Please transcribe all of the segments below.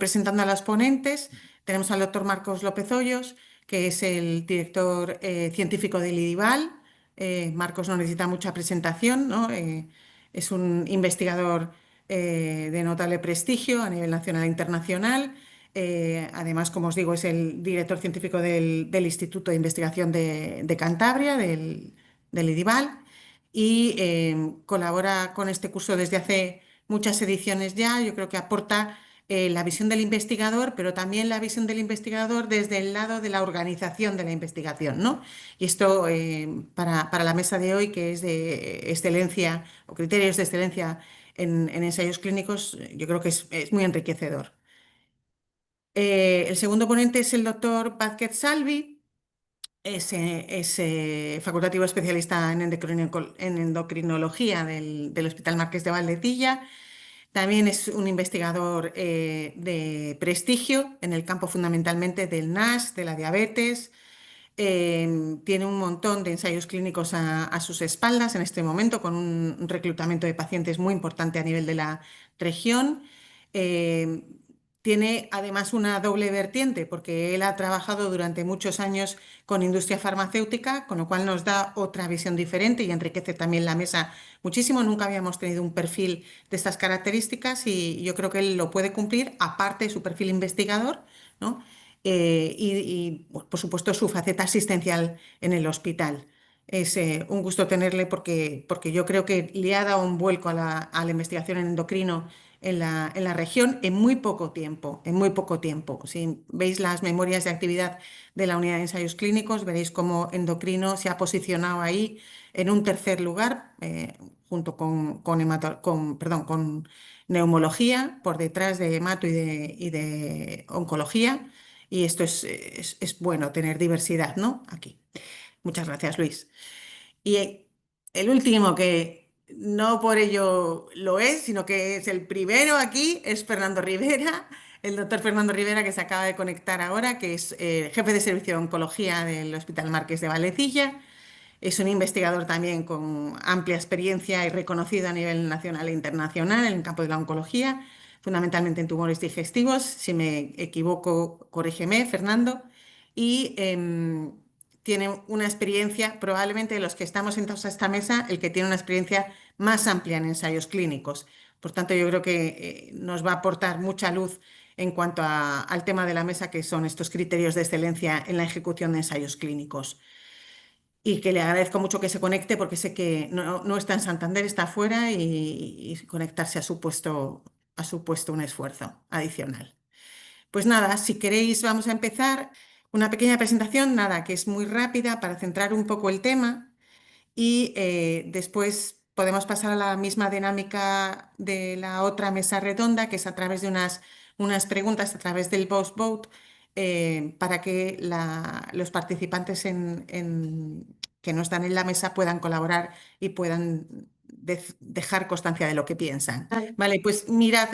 presentando a los ponentes. Tenemos al doctor Marcos López Hoyos, que es el director científico del IDIVAL. Marcos no necesita mucha presentación, ¿no? Es un investigador de notable prestigio a nivel nacional e internacional. Además, como os digo, es el director científico del Instituto de Investigación de Cantabria, del IDIVAL, y colabora con este curso desde hace muchas ediciones ya. Yo creo que aporta la visión del investigador, pero también la visión del investigador desde el lado de la organización de la investigación, ¿no? Y esto para la mesa de hoy, que es de excelencia o criterios de excelencia en ensayos clínicos, yo creo que es muy enriquecedor. El segundo ponente es el doctor Vázquez Salvi. Es facultativo especialista en endocrinología del Hospital Marqués de Valdecilla. También es un investigador de prestigio en el campo fundamentalmente del NASH, de la diabetes. Tiene un montón de ensayos clínicos a sus espaldas en este momento, con un reclutamiento de pacientes muy importante a nivel de la región. Eh, Tiene además una doble vertiente, porque él ha trabajado durante muchos años con industria farmacéutica, con lo cual nos da otra visión diferente y enriquece también la mesa muchísimo. Nunca habíamos tenido un perfil de estas características y yo creo que él lo puede cumplir, aparte de su perfil investigador, ¿no? Por supuesto, su faceta asistencial en el hospital. Es un gusto tenerle porque yo creo que le ha dado un vuelco a la investigación en endocrino en la región en muy poco tiempo, en muy poco tiempo. Si veis las memorias de actividad de la unidad de ensayos clínicos, veréis cómo endocrino se ha posicionado ahí en un tercer lugar, junto con neumología, por detrás de hemato y de oncología. Y esto es bueno, tener diversidad, ¿no? Aquí. Muchas gracias, Luis. Y el último, que no por ello lo es, sino que es el primero aquí, es Fernando Rivera, el doctor Fernando Rivera, que se acaba de conectar ahora, que es jefe de servicio de oncología del Hospital Marqués de Valecilla. Es un investigador también con amplia experiencia y reconocido a nivel nacional e internacional en el campo de la oncología, fundamentalmente en tumores digestivos. Si me equivoco, corrígeme, Fernando. Y tiene una experiencia, probablemente de los que estamos sentados a esta mesa, el que tiene una experiencia más amplia en ensayos clínicos. Por tanto, yo creo que nos va a aportar mucha luz en cuanto al tema de la mesa, que son estos criterios de excelencia en la ejecución de ensayos clínicos. Y que le agradezco mucho que se conecte, porque sé que no está en Santander, está afuera, y conectarse ha supuesto un esfuerzo adicional. Pues nada, si queréis vamos a empezar una pequeña presentación, nada, que es muy rápida para centrar un poco el tema, y después podemos pasar a la misma dinámica de la otra mesa redonda, que es a través de unas preguntas, a través del Voice Vote, para que los participantes que no están en la mesa puedan colaborar y puedan dejar constancia de lo que piensan. Vale, pues mirad,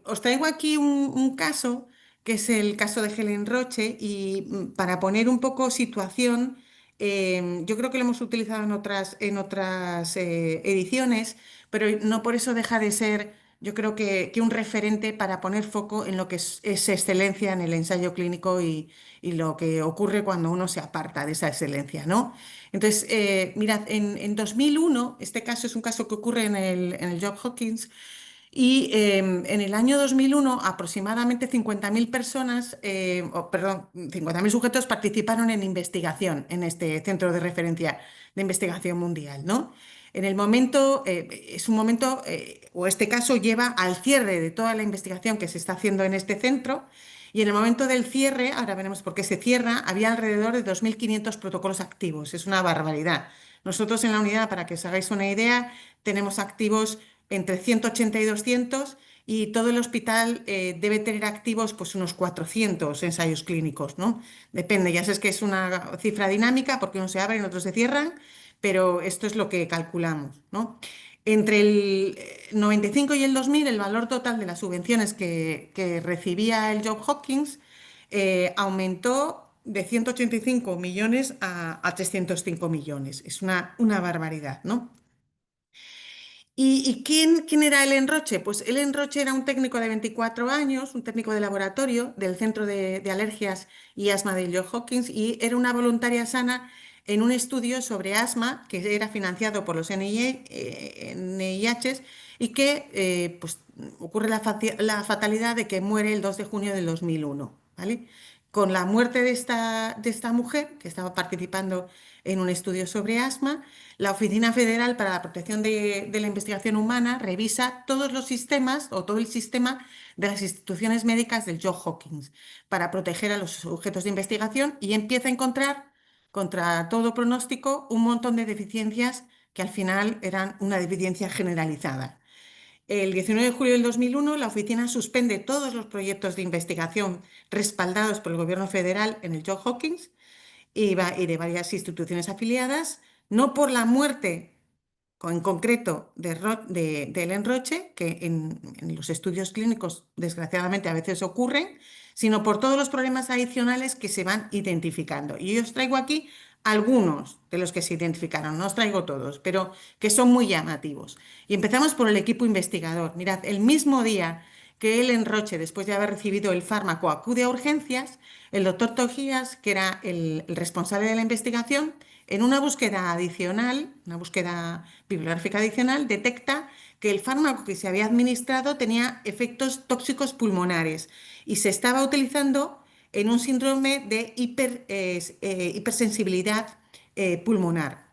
os traigo aquí un caso, que es el caso de Helen Roche, y para poner un poco situación. Yo creo que lo hemos utilizado en otras ediciones, pero no por eso deja de ser, yo creo que un referente para poner foco en lo que es excelencia en el ensayo clínico, y lo que ocurre cuando uno se aparta de esa excelencia, ¿no? Entonces, mirad, en 2001, este caso es un caso que ocurre en el Johns Hopkins. Y en el año 2001, aproximadamente 50.000 personas, perdón, 50.000 sujetos participaron en investigación en este centro de referencia de investigación mundial, ¿no? En el momento, es un momento, o este caso lleva al cierre de toda la investigación que se está haciendo en este centro. Y en el momento del cierre, ahora veremos por qué se cierra, había alrededor de 2.500 protocolos activos. Es una barbaridad. Nosotros en la unidad, para que os hagáis una idea, tenemos activos entre 180 y 200, y todo el hospital debe tener activos pues unos 400 ensayos clínicos, ¿no? Depende, ya sabes que es una cifra dinámica, porque unos se abren, otros se cierran, pero esto es lo que calculamos, ¿no? Entre el 95 y el 2000, el valor total de las subvenciones que recibía el Johns Hopkins aumentó de 185 millones a 305 millones. Es una barbaridad, ¿no? ¿Y quién era Ellen Roche? Pues Ellen Roche era un técnico de 24 años, un técnico de laboratorio del Centro de Alergias y Asma de Johns Hopkins, y era una voluntaria sana en un estudio sobre asma que era financiado por los NIH y que pues, ocurre la fatalidad de que muere el 2 de junio del 2001, ¿vale? Con la muerte de esta mujer, que estaba participando en un estudio sobre asma, la Oficina Federal para la Protección de la Investigación Humana revisa todos los sistemas o todo el sistema de las instituciones médicas del Johns Hopkins para proteger a los sujetos de investigación y empieza a encontrar, contra todo pronóstico, un montón de deficiencias que al final eran una deficiencia generalizada. El 19 de julio del 2001, la oficina suspende todos los proyectos de investigación respaldados por el gobierno federal en el Johns Hopkins y de varias instituciones afiliadas, no por la muerte en concreto de Ellen Roche, que en los estudios clínicos desgraciadamente a veces ocurren, sino por todos los problemas adicionales que se van identificando. Y yo os traigo aquí algunos de los que se identificaron, no os traigo todos, pero que son muy llamativos. Y empezamos por el equipo investigador. Mirad, el mismo día que Ellen Roche, después de haber recibido el fármaco, acude a urgencias, el doctor Tojías, que era el responsable de la investigación, en una búsqueda adicional, una búsqueda bibliográfica adicional, detecta que el fármaco que se había administrado tenía efectos tóxicos pulmonares y se estaba utilizando en un síndrome de hipersensibilidad pulmonar.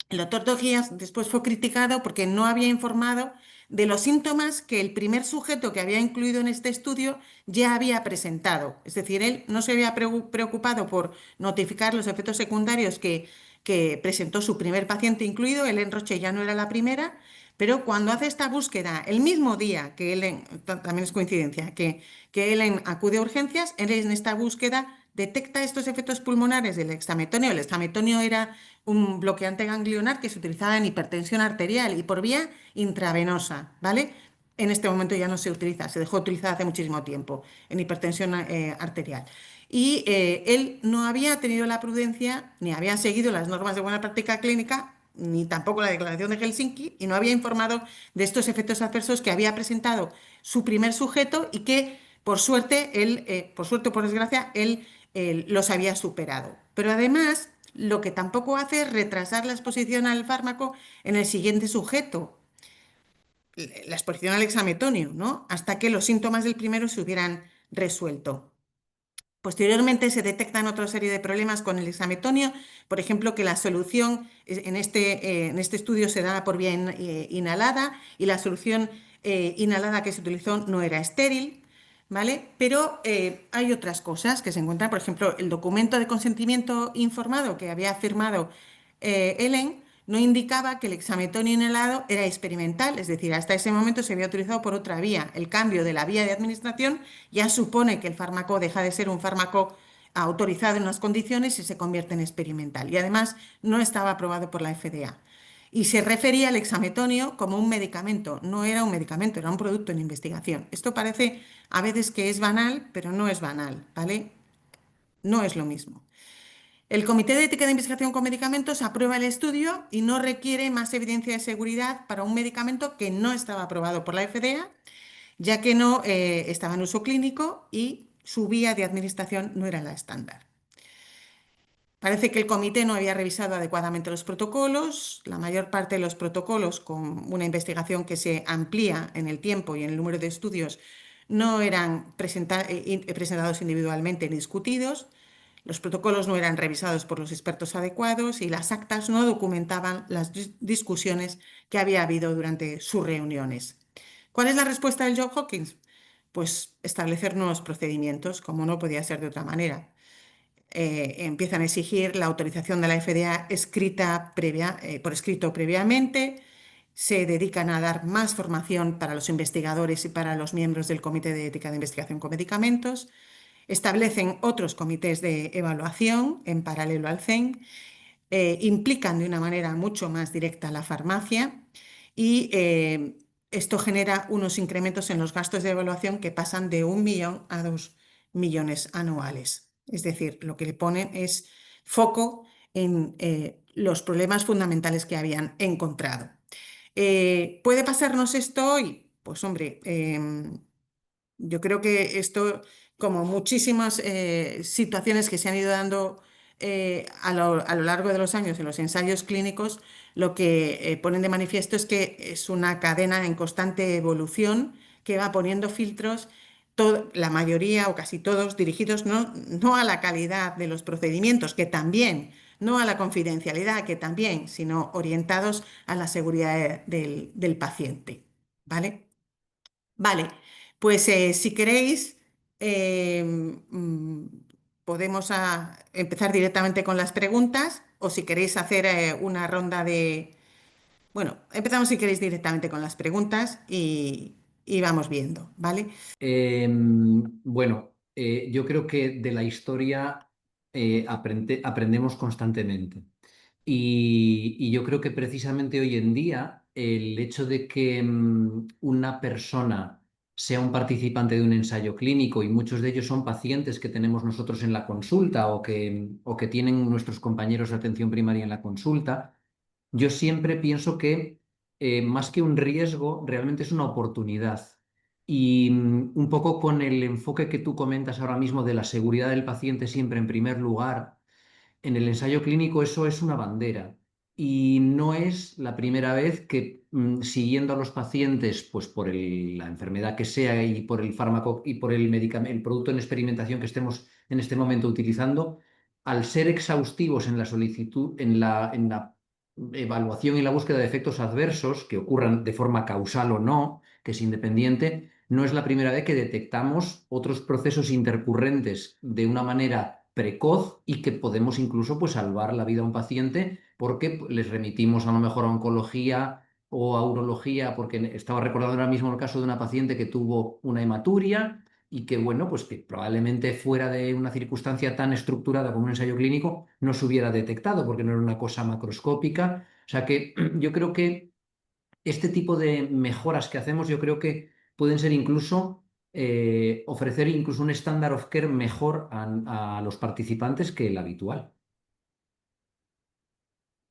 El doctor Tojías después fue criticado porque no había informado de los síntomas que el primer sujeto que había incluido en este estudio ya había presentado. Es decir, él no se había preocupado por notificar los efectos secundarios que presentó su primer paciente incluido. Ellen Roche ya no era la primera, pero cuando hace esta búsqueda, el mismo día que Ellen, también es coincidencia, que Ellen acude a urgencias, él en esta búsqueda detecta estos efectos pulmonares del exametonio. El exametonio era un bloqueante ganglionar que se utilizaba en hipertensión arterial y por vía intravenosa, ¿vale? En este momento ya no se utiliza, se dejó de utilizar hace muchísimo tiempo en hipertensión arterial. Y él no había tenido la prudencia, ni había seguido las normas de buena práctica clínica, ni tampoco la declaración de Helsinki, y no había informado de estos efectos adversos que había presentado su primer sujeto y que, por suerte, por suerte o por desgracia, él los había superado. Pero además, lo que tampoco hace es retrasar la exposición al fármaco en el siguiente sujeto, la exposición al exametonio, ¿no? Hasta que los síntomas del primero se hubieran resuelto. Posteriormente se detectan otra serie de problemas con el exametonio, por ejemplo, que la solución en este estudio se daba por vía inhalada y la solución inhalada que se utilizó no era estéril, ¿vale? Pero hay otras cosas que se encuentran, por ejemplo, el documento de consentimiento informado que había firmado Ellen no indicaba que el exametonio inhalado era experimental, es decir, hasta ese momento se había utilizado por otra vía. El cambio de la vía de administración ya supone que el fármaco deja de ser un fármaco autorizado en unas condiciones y se convierte en experimental. Y además no estaba aprobado por la FDA. Y se refería al exametonio como un medicamento. No era un medicamento, era un producto en investigación. Esto parece a veces que es banal, pero no es banal, ¿vale? No es lo mismo. El Comité de Ética de Investigación con Medicamentos aprueba el estudio y no requiere más evidencia de seguridad para un medicamento que no estaba aprobado por la FDA, ya que no estaba en uso clínico y su vía de administración no era la estándar. Parece que el comité no había revisado adecuadamente los protocolos. La mayor parte de los protocolos, con una investigación que se amplía en el tiempo y en el número de estudios, no eran presentados individualmente ni discutidos. Los protocolos no eran revisados por los expertos adecuados y las actas no documentaban las discusiones que había habido durante sus reuniones. ¿Cuál es la respuesta del Johns Hopkins? Pues establecer nuevos procedimientos, como no podía ser de otra manera. Empiezan a exigir la autorización de la FDA por escrito previamente, se dedican a dar más formación para los investigadores y para los miembros del Comité de Ética de Investigación con Medicamentos, establecen otros comités de evaluación en paralelo al CEN, implican de una manera mucho más directa a la farmacia y esto genera unos incrementos en los gastos de evaluación que pasan de 1 millón a 2 millones anuales. Es decir, lo que le ponen es foco en los problemas fundamentales que habían encontrado. ¿Puede pasarnos esto hoy? Pues hombre, yo creo que esto, como muchísimas situaciones que se han ido dando a lo largo de los años en los ensayos clínicos, lo que ponen de manifiesto es que es una cadena en constante evolución que va poniendo filtros, la mayoría o casi todos dirigidos no a la calidad de los procedimientos, que también, no a la confidencialidad, que también, sino orientados a la seguridad del paciente. ¿Vale? Vale, pues si queréis, eh, mm, podemos empezar directamente con las preguntas o si queréis hacer una ronda de... Bueno, empezamos si queréis directamente con las preguntas y vamos viendo, ¿vale? Bueno, yo creo que de la historia aprendemos constantemente. Y yo creo que precisamente hoy en día el hecho de que una persona sea un participante de un ensayo clínico y muchos de ellos son pacientes que tenemos nosotros en la consulta o que tienen nuestros compañeros de atención primaria en la consulta, yo siempre pienso que más que un riesgo, realmente es una oportunidad. Y un poco con el enfoque que tú comentas ahora mismo de la seguridad del paciente siempre en primer lugar, en el ensayo clínico eso es una bandera. Y no es la primera vez que siguiendo a los pacientes, pues por la enfermedad que sea y por el fármaco y por el medicamento, el producto en experimentación que estemos en este momento utilizando, al ser exhaustivos en la solicitud, en la evaluación y la búsqueda de efectos adversos que ocurran de forma causal o no, que es independiente, no es la primera vez que detectamos otros procesos intercurrentes de una manera precoz y que podemos incluso pues, salvar la vida a un paciente porque les remitimos a lo mejor a oncología o a urología, porque estaba recordando ahora mismo el caso de una paciente que tuvo una hematuria y que, bueno, pues que probablemente fuera de una circunstancia tan estructurada como un ensayo clínico no se hubiera detectado porque no era una cosa macroscópica. O sea que yo creo que este tipo de mejoras que hacemos, yo creo que pueden ser incluso ofrecer incluso un estándar of care mejor a los participantes que el habitual.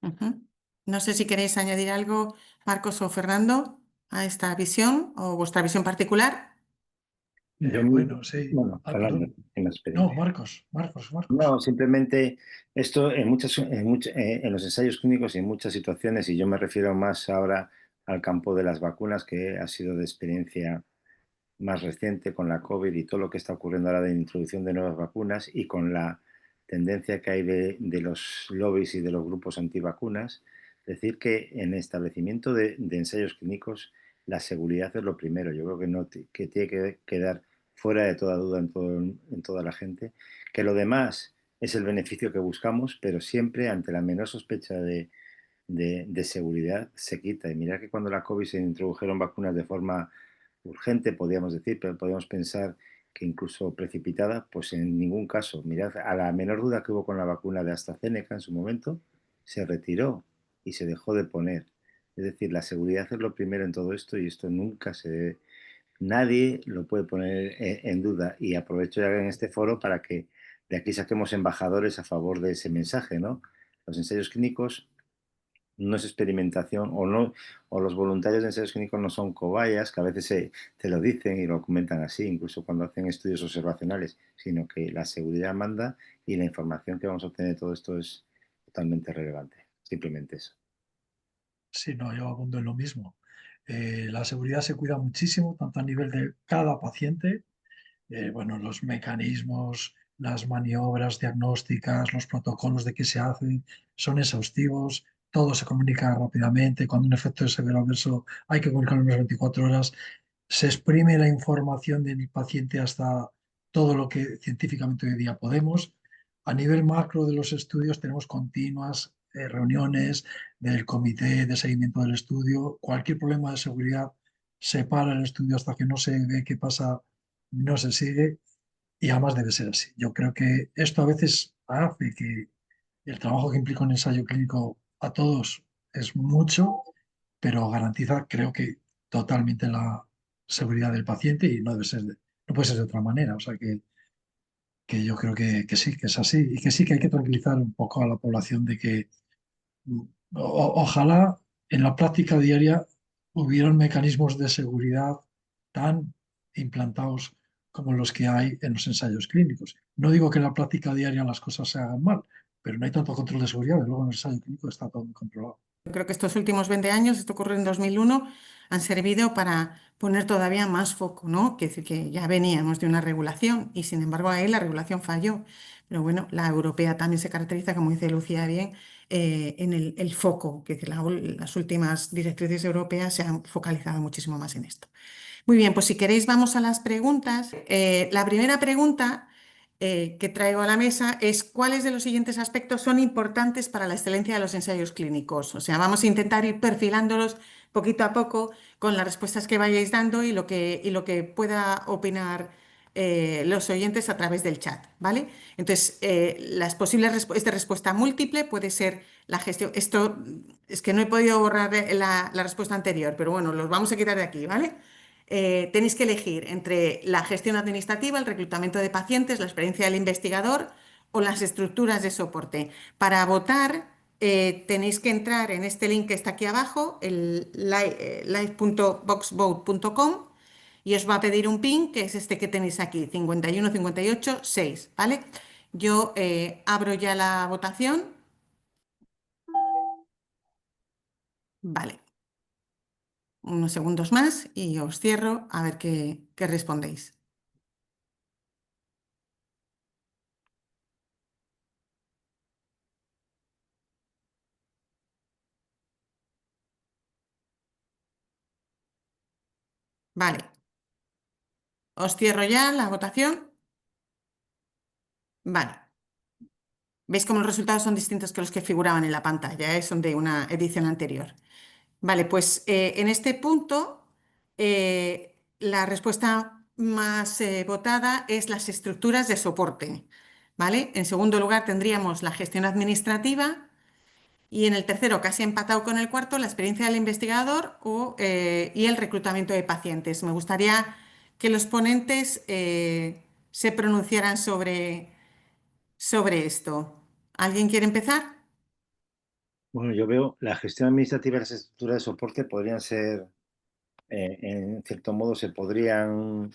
Ujú. No sé si queréis añadir algo, Marcos o Fernando, a esta visión o vuestra visión particular. Bueno, sí. Bueno, Ah, Fernando, perdón. en la No, experiencia. Marcos. No, simplemente esto en los ensayos clínicos y en muchas situaciones, y yo me refiero más ahora al campo de las vacunas, que ha sido de experiencia más reciente con la COVID y todo lo que está ocurriendo ahora de introducción de nuevas vacunas y con la tendencia que hay de los lobbies y de los grupos antivacunas, decir que en establecimiento de ensayos clínicos la seguridad es lo primero. Yo creo que, no, que tiene que quedar fuera de toda duda en toda la gente, que lo demás es el beneficio que buscamos, pero siempre ante la menor sospecha de seguridad se quita. Y mira que cuando la COVID se introdujeron vacunas de forma urgente, podríamos decir, pero podríamos pensar que incluso precipitada, pues en ningún caso. Mirad, a la menor duda que hubo con la vacuna de AstraZeneca en su momento, se retiró y se dejó de poner. Es decir, la seguridad es lo primero en todo esto y esto nunca se debe, nadie lo puede poner en duda. Y aprovecho ya en este foro para que de aquí saquemos embajadores a favor de ese mensaje, ¿no? Los ensayos clínicos no es experimentación o no, o los voluntarios de ensayos clínicos no son cobayas, que a veces te lo dicen y lo comentan así, incluso cuando hacen estudios observacionales, sino que la seguridad manda y la información que vamos a obtener de todo esto es totalmente relevante. Simplemente eso. Sí, no, yo abundo en lo mismo. La seguridad se cuida muchísimo, tanto a nivel de cada paciente, bueno, los mecanismos, las maniobras diagnósticas, los protocolos de qué se hacen, son exhaustivos, todo se comunica rápidamente, cuando un efecto es severo adverso hay que comunicarlo en unas 24 horas, se exprime la información del paciente hasta todo lo que científicamente hoy día podemos. A nivel macro de los estudios tenemos continuas reuniones del comité de seguimiento del estudio. Cualquier problema de seguridad se para el estudio hasta que no se ve qué pasa, no se sigue y además debe ser así. Yo creo que esto a veces hace que el trabajo que implica un ensayo clínico a todos es mucho, pero garantiza, creo que totalmente la seguridad del paciente y no debe ser no puede ser de otra manera. O sea que yo creo que sí, que es así y que sí que hay que tranquilizar un poco a la población de que ojalá en la práctica diaria hubieran mecanismos de seguridad tan implantados como los que hay en los ensayos clínicos. No digo que en la práctica diaria las cosas se hagan mal, pero no hay tanto control de seguridad, y luego en el ensayo clínico está todo muy controlado. Yo creo que estos últimos 20 años, esto ocurrió en 2001, han servido para poner todavía más foco, ¿no? Que decir que ya veníamos de una regulación y sin embargo ahí la regulación falló. Pero bueno, la europea también se caracteriza, como dice Lucía bien, en el foco, que decir, las últimas directrices europeas se han focalizado muchísimo más en esto. Muy bien, pues si queréis vamos a las preguntas. La primera pregunta que traigo a la mesa es ¿cuáles de los siguientes aspectos son importantes para la excelencia de los ensayos clínicos? O sea, vamos a intentar ir perfilándolos poquito a poco con las respuestas que vayáis dando y lo que pueda opinar los oyentes a través del chat, ¿vale? Entonces, las posibles respuestas de respuesta múltiple puede ser la gestión. Esto es que no he podido borrar la respuesta anterior, pero bueno, los vamos a quitar de aquí, ¿vale? Tenéis que elegir entre la gestión administrativa, el reclutamiento de pacientes, la experiencia del investigador o las estructuras de soporte. Para votar, tenéis que entrar en este link que está aquí abajo, el live.boxvote.com, y os va a pedir un PIN, que es este que tenéis aquí, 51 58 6, ¿vale? Yo abro ya la votación. Vale, unos segundos más y os cierro a ver qué respondéis. Vale, os cierro ya la votación. Vale. ¿Veis cómo los resultados son distintos que los que figuraban en la pantalla? Son de una edición anterior. Vale, pues en este punto la respuesta más votada es las estructuras de soporte. ¿Vale? En segundo lugar tendríamos la gestión administrativa y en el tercero, casi empatado con el cuarto, la experiencia del investigador y el reclutamiento de pacientes. Me gustaría que los ponentes se pronunciaran sobre esto. ¿Alguien quiere empezar? Bueno, yo veo la gestión administrativa y las estructuras de soporte podrían ser, en cierto modo, se podrían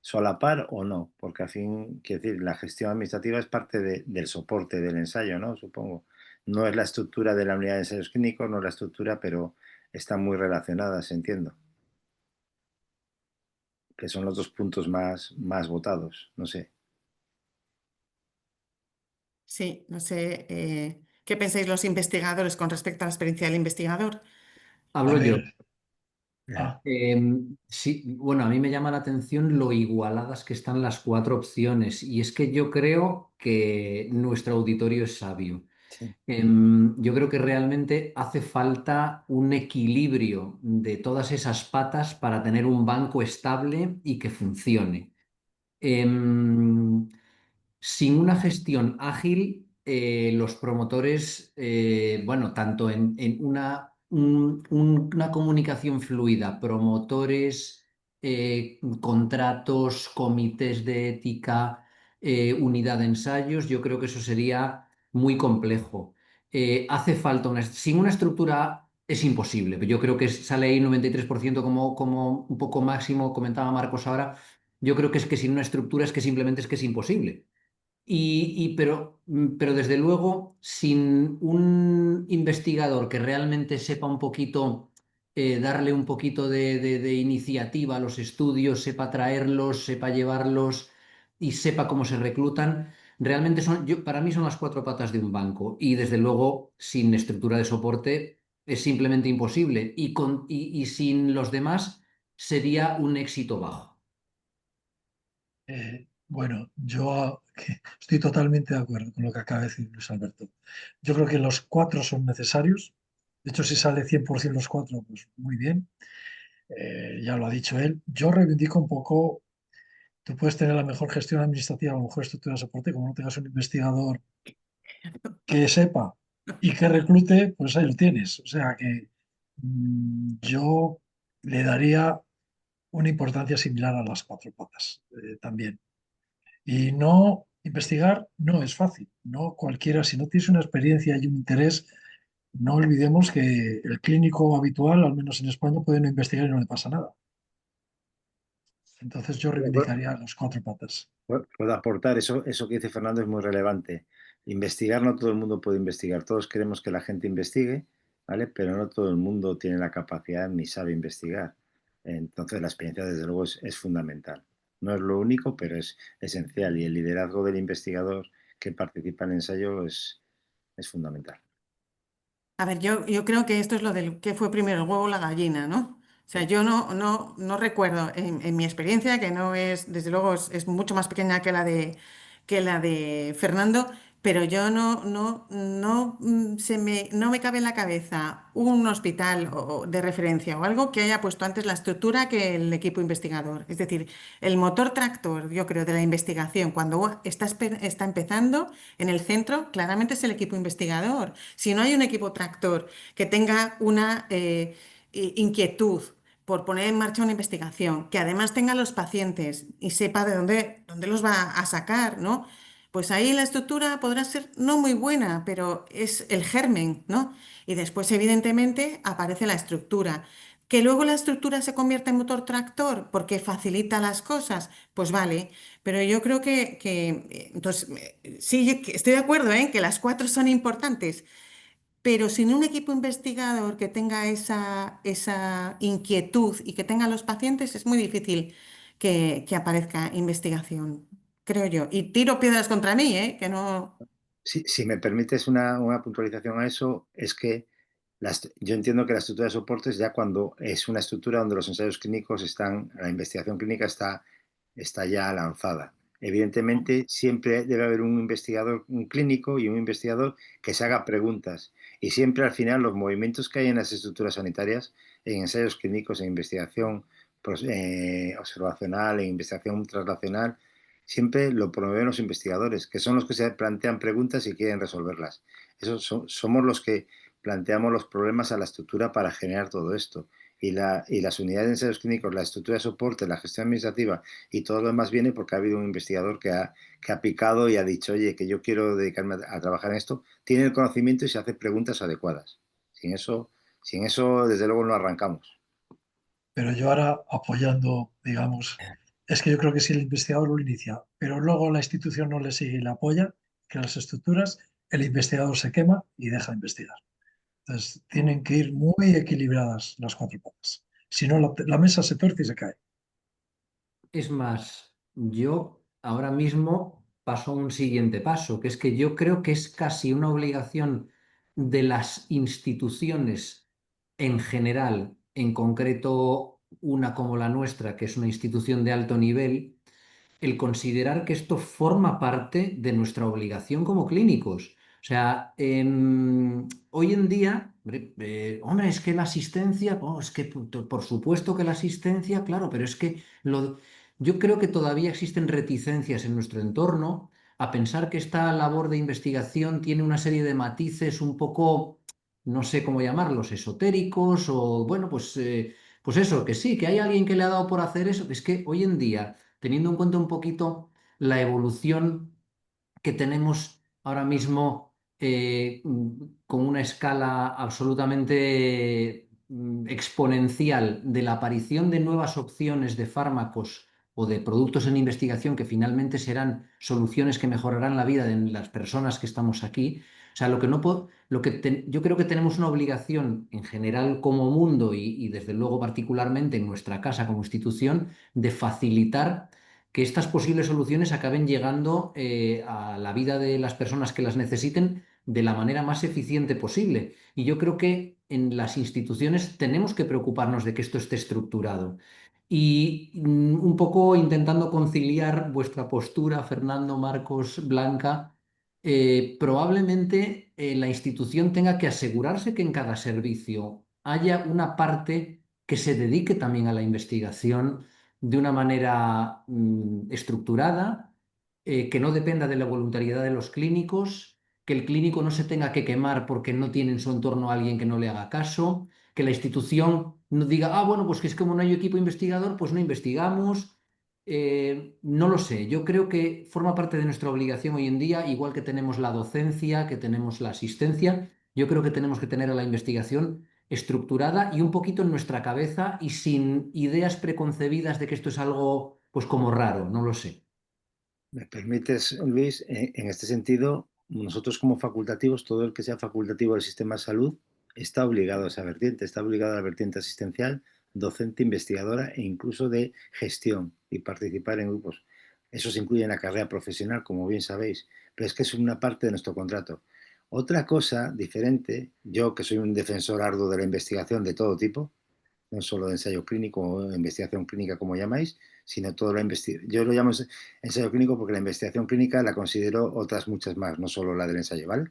solapar o no, porque al fin, quiero decir, la gestión administrativa es parte del soporte del ensayo, ¿no? Supongo. No es la estructura de la unidad de ensayos clínicos, no es la estructura, pero están muy relacionadas, entiendo. Que son los dos puntos más votados, no sé. Sí, no sé. ¿Qué pensáis los investigadores con respecto a la experiencia del investigador? A Hablo yo. ver, ah, Sí, bueno, a mí me llama la atención lo igualadas que están las cuatro opciones y es que yo creo que nuestro auditorio es sabio. Sí. Yo creo que realmente hace falta un equilibrio de todas esas patas para tener un banco estable y que funcione. Em, Sin una gestión ágil, los promotores, bueno, tanto en una comunicación fluida, promotores, contratos, comités de ética, unidad de ensayos, yo creo que eso sería muy complejo. Hace falta sin una estructura es imposible. Yo creo que sale ahí 93% como un poco máximo, comentaba Marcos ahora. Yo creo que es que sin una estructura es que simplemente es que es imposible. Pero desde luego, sin un investigador que realmente sepa un poquito, darle un poquito de iniciativa a los estudios, sepa traerlos, sepa llevarlos y sepa cómo se reclutan, realmente para mí son las cuatro patas de un banco. Y desde luego, sin estructura de soporte es simplemente imposible. Y sin los demás sería un éxito bajo. bueno, yo estoy totalmente de acuerdo con lo que acaba de decir Luis Alberto. Yo creo que los cuatro son necesarios. De hecho, si sale 100% los cuatro, pues muy bien. Ya lo ha dicho él. Yo reivindico un poco, tú puedes tener la mejor gestión administrativa, la mejor estructura de soporte, como no tengas un investigador que sepa y que reclute, pues ahí lo tienes. O sea que yo le daría una importancia similar a las cuatro patas también. Y no investigar no es fácil, no cualquiera, si no tienes una experiencia y un interés, no olvidemos que el clínico habitual, al menos en España, puede no investigar y no le pasa nada. Entonces yo reivindicaría las cuatro patas. Puedo aportar, eso que dice Fernando es muy relevante. Investigar, no todo el mundo puede investigar. Todos queremos que la gente investigue, ¿vale? Pero no todo el mundo tiene la capacidad ni sabe investigar. Entonces la experiencia, desde luego, es fundamental. No es lo único, pero es esencial. Y el liderazgo del investigador que participa en el ensayo es fundamental. A ver, yo creo que esto es lo del que fue primero el huevo o la gallina, ¿no? O sea, Sí. yo no recuerdo en mi experiencia, que no es, desde luego, es mucho más pequeña que la de Fernando, pero yo no me cabe en la cabeza un hospital de referencia o algo que haya puesto antes la estructura que el equipo investigador. Es decir, el motor tractor, yo creo, de la investigación, cuando está empezando en el centro, claramente es el equipo investigador. Si no hay un equipo tractor que tenga una inquietud por poner en marcha una investigación, que además tenga los pacientes y sepa de dónde los va a sacar, ¿no? Pues ahí la estructura podrá ser no muy buena, pero es el germen, ¿no? Y después, evidentemente, aparece la estructura. Que luego la estructura se convierta en motor tractor porque facilita las cosas, pues vale, pero yo creo entonces, sí, que estoy de acuerdo en que las cuatro son importantes, pero sin un equipo investigador que tenga esa inquietud y que tenga los pacientes, es muy difícil que aparezca investigación, creo yo. Y tiro piedras contra mí, ¿eh? Que no. Si me permites una puntualización a eso, es que yo entiendo que la estructura de soporte es ya cuando es una estructura donde los ensayos clínicos están, la investigación clínica está ya lanzada. Evidentemente, siempre debe haber un investigador, un clínico y un investigador que se haga preguntas. Y siempre al final los movimientos que hay en las estructuras sanitarias, en ensayos clínicos, en investigación observacional, en investigación translacional, siempre lo promueven los investigadores, que son los que se plantean preguntas y quieren resolverlas. Somos los que planteamos los problemas a la estructura para generar todo esto. Y las unidades de ensayos clínicos, la estructura de soporte, la gestión administrativa y todo lo demás viene porque ha habido un investigador que ha picado y ha dicho, oye, que yo quiero dedicarme a trabajar en esto, tiene el conocimiento y se hace preguntas adecuadas. Sin eso, desde luego, no arrancamos. Pero yo ahora apoyando, digamos, es que yo creo que si el investigador lo inicia, pero luego la institución no le sigue y le apoya, que las estructuras, el investigador se quema y deja de investigar. Entonces, tienen que ir muy equilibradas las cuatro patas. Si no, la mesa se tuerce y se cae. Es más, yo ahora mismo paso a un siguiente paso, que es que yo creo que es casi una obligación de las instituciones en general, en concreto una como la nuestra, que es una institución de alto nivel, el considerar que esto forma parte de nuestra obligación como clínicos. O sea, hoy en día, hombre, es que la asistencia, oh, es que por supuesto que la asistencia, claro, pero es que yo creo que todavía existen reticencias en nuestro entorno a pensar que esta labor de investigación tiene una serie de matices un poco, no sé cómo llamarlos, esotéricos o, bueno, pues eso, que sí, que hay alguien que le ha dado por hacer eso. Es que hoy en día, teniendo en cuenta un poquito la evolución que tenemos ahora mismo con una escala absolutamente exponencial de la aparición de nuevas opciones de fármacos o de productos en investigación que finalmente serán soluciones que mejorarán la vida de las personas que estamos aquí. O sea, lo que no puedo, yo creo que tenemos una obligación en general como mundo y desde luego particularmente en nuestra casa como institución de facilitar que estas posibles soluciones acaben llegando a la vida de las personas que las necesiten de la manera más eficiente posible. Y yo creo que en las instituciones tenemos que preocuparnos de que esto esté estructurado. Y un poco intentando conciliar vuestra postura, Fernando, Marcos, Blanca, probablemente la institución tenga que asegurarse que en cada servicio haya una parte que se dedique también a la investigación de una manera estructurada, que no dependa de la voluntariedad de los clínicos, que el clínico no se tenga que quemar porque no tiene en su entorno a alguien que no le haga caso, que la institución no diga, ah, bueno, pues que es como no hay equipo investigador, pues no investigamos. No lo sé, yo creo que forma parte de nuestra obligación hoy en día, igual que tenemos la docencia, que tenemos la asistencia, Yo creo que tenemos que tener a la investigación estructurada y un poquito en nuestra cabeza y sin ideas preconcebidas de que esto es algo, pues como raro, no lo sé. ¿Me permites, Luis? En este sentido, nosotros como facultativos, todo el que sea facultativo del sistema de salud está obligado a esa vertiente, está obligado a la vertiente asistencial, docente, investigadora e incluso de gestión y participar en grupos. Eso se incluye en la carrera profesional, como bien sabéis, pero es que es una parte de nuestro contrato. Otra cosa diferente, yo que soy un defensor arduo de la investigación de todo tipo, no solo de ensayo clínico o investigación clínica como llamáis, sino todo la investigación. Yo lo llamo ensayo clínico porque la investigación clínica la considero otras muchas más, no solo la del ensayo, ¿vale?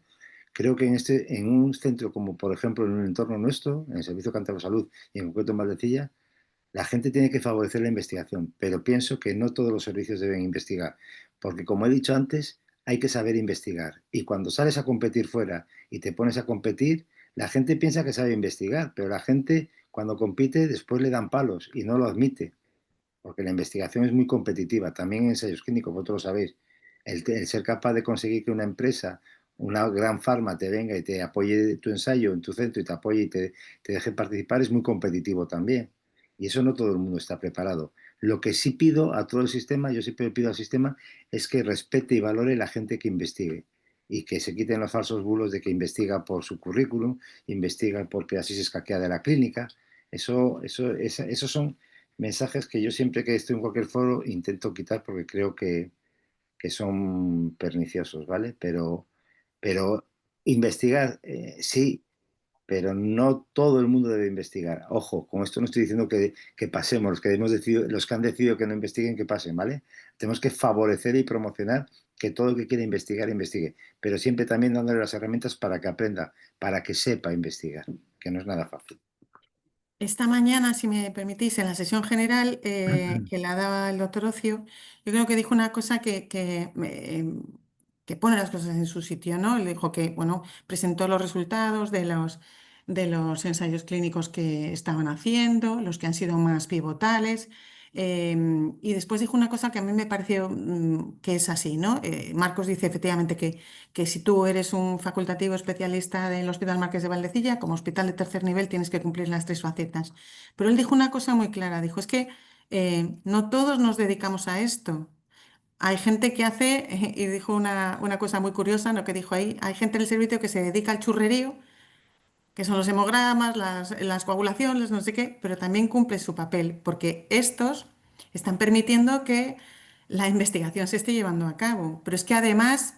Creo que en un centro como por ejemplo en un entorno nuestro, en el Servicio Cántabro Salud y en concreto en Valdecilla, la gente tiene que favorecer la investigación, pero pienso que no todos los servicios deben investigar, porque como he dicho antes, hay que saber investigar. Y cuando sales a competir fuera y te pones a competir, la gente piensa que sabe investigar, pero la gente cuando compite después le dan palos y no lo admite, porque la investigación es muy competitiva, también en ensayos clínicos, vosotros lo sabéis. El ser capaz de conseguir que una empresa, una gran farma te venga y te apoye tu ensayo en tu centro y te apoye y te deje participar es muy competitivo también. Y eso no todo el mundo está preparado. Lo que sí pido a todo el sistema, yo siempre pido al sistema, es que respete y valore la gente que investigue y que se quiten los falsos bulos de que investiga por su currículum, investiga porque así se escaquea de la clínica. Esos son mensajes que yo siempre que estoy en cualquier foro intento quitar porque creo que son perniciosos, ¿vale? Pero investigar, sí, pero no todo el mundo debe investigar. Ojo, con esto no estoy diciendo que pasemos, los que han decidido que no investiguen, que pasen, ¿vale? Tenemos que favorecer y promocionar que todo el que quiera investigar, investigue, pero siempre también dándole las herramientas para que aprenda, para que sepa investigar, que no es nada fácil. Esta mañana, si me permitís, en la sesión general que la daba el doctor Ocio, yo creo que dijo una cosa que pone las cosas en su sitio, ¿no? Él dijo que, bueno, presentó los resultados de los ensayos clínicos que estaban haciendo, los que han sido más pivotales, y después dijo una cosa que a mí me pareció que es así, ¿no? Marcos dice efectivamente que si tú eres un facultativo especialista del Hospital Marqués de Valdecilla, como hospital de tercer nivel tienes que cumplir las tres facetas. Pero él dijo una cosa muy clara, dijo, es que no todos nos dedicamos a esto. Hay gente que hace, y dijo una cosa muy curiosa, lo que dijo ahí, hay gente en el servicio que se dedica al churrerío, que son los hemogramas, las coagulaciones, no sé qué, pero también cumple su papel, porque estos están permitiendo que la investigación se esté llevando a cabo. Pero es que además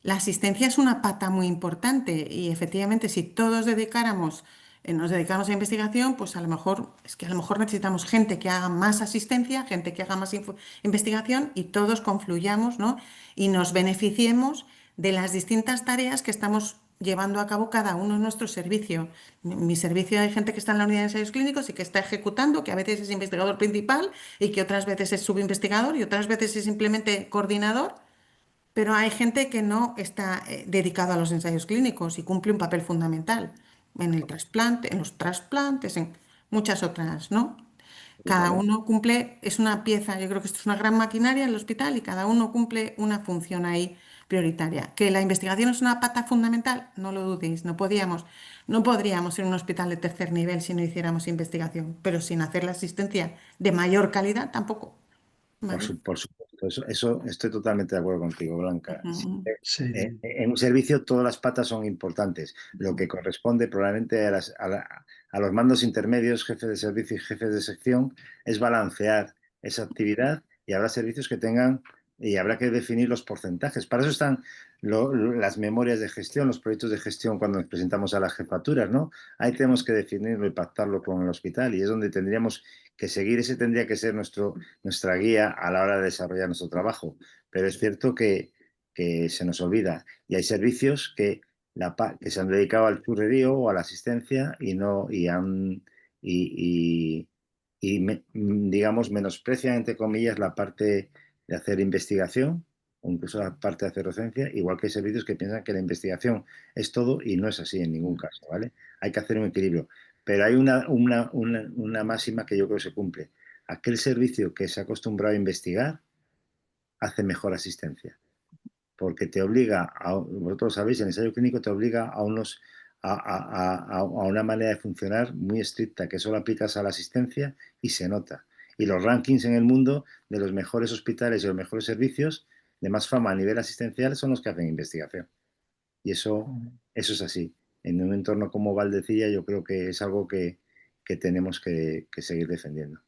la asistencia es una pata muy importante y efectivamente si todos nos dedicáramos a investigación, pues a lo mejor, es que a lo mejor necesitamos gente que haga más asistencia, gente que haga más investigación y todos confluyamos, ¿no? Y nos beneficiemos de las distintas tareas que estamos llevando a cabo cada uno en nuestro servicio. En mi servicio hay gente que está en la unidad de ensayos clínicos y que está ejecutando, que a veces es investigador principal y que otras veces es subinvestigador y otras veces es simplemente coordinador. Pero hay gente que no está dedicada a los ensayos clínicos y cumple un papel fundamental en el trasplante, en los trasplantes, en muchas otras, ¿no? Cada Absolutamente. uno cumple, es una pieza, yo creo que esto es una gran maquinaria en el hospital y cada uno cumple una función ahí prioritaria. Que la investigación es una pata fundamental, no lo dudéis, no podríamos ser un hospital de tercer nivel si no hiciéramos investigación, pero sin hacer la asistencia de mayor calidad tampoco, ¿vale? Por supuesto, eso estoy totalmente de acuerdo contigo, Blanca. Ujú. Sí, En un servicio todas las patas son importantes. Lo que corresponde probablemente a los mandos intermedios, jefes de servicio y jefes de sección, es balancear esa actividad y habrá servicios que tengan y habrá que definir los porcentajes. Para eso están las memorias de gestión, los proyectos de gestión cuando nos presentamos a las jefaturas, ¿no? Ahí tenemos que definirlo y pactarlo con el hospital y es donde tendríamos que seguir. Ese tendría que ser nuestra guía a la hora de desarrollar nuestro trabajo. Pero es cierto que se nos olvida. Y hay servicios que se han dedicado al churrerío o a la asistencia y no y han digamos menosprecian entre comillas la parte de hacer investigación o incluso la parte de hacer docencia, igual que hay servicios que piensan que la investigación es todo y no es así en ningún caso, ¿vale? Hay que hacer un equilibrio. Pero hay una máxima que yo creo que se cumple. Aquel servicio que se ha acostumbrado a investigar hace mejor asistencia porque te obliga, vosotros sabéis, el ensayo clínico te obliga a una manera de funcionar muy estricta, que solo aplicas a la asistencia y se nota. Y los rankings en el mundo de los mejores hospitales y los mejores servicios de más fama a nivel asistencial son los que hacen investigación. Y eso es así. En un entorno como Valdecilla yo creo que es algo que tenemos que seguir defendiendo.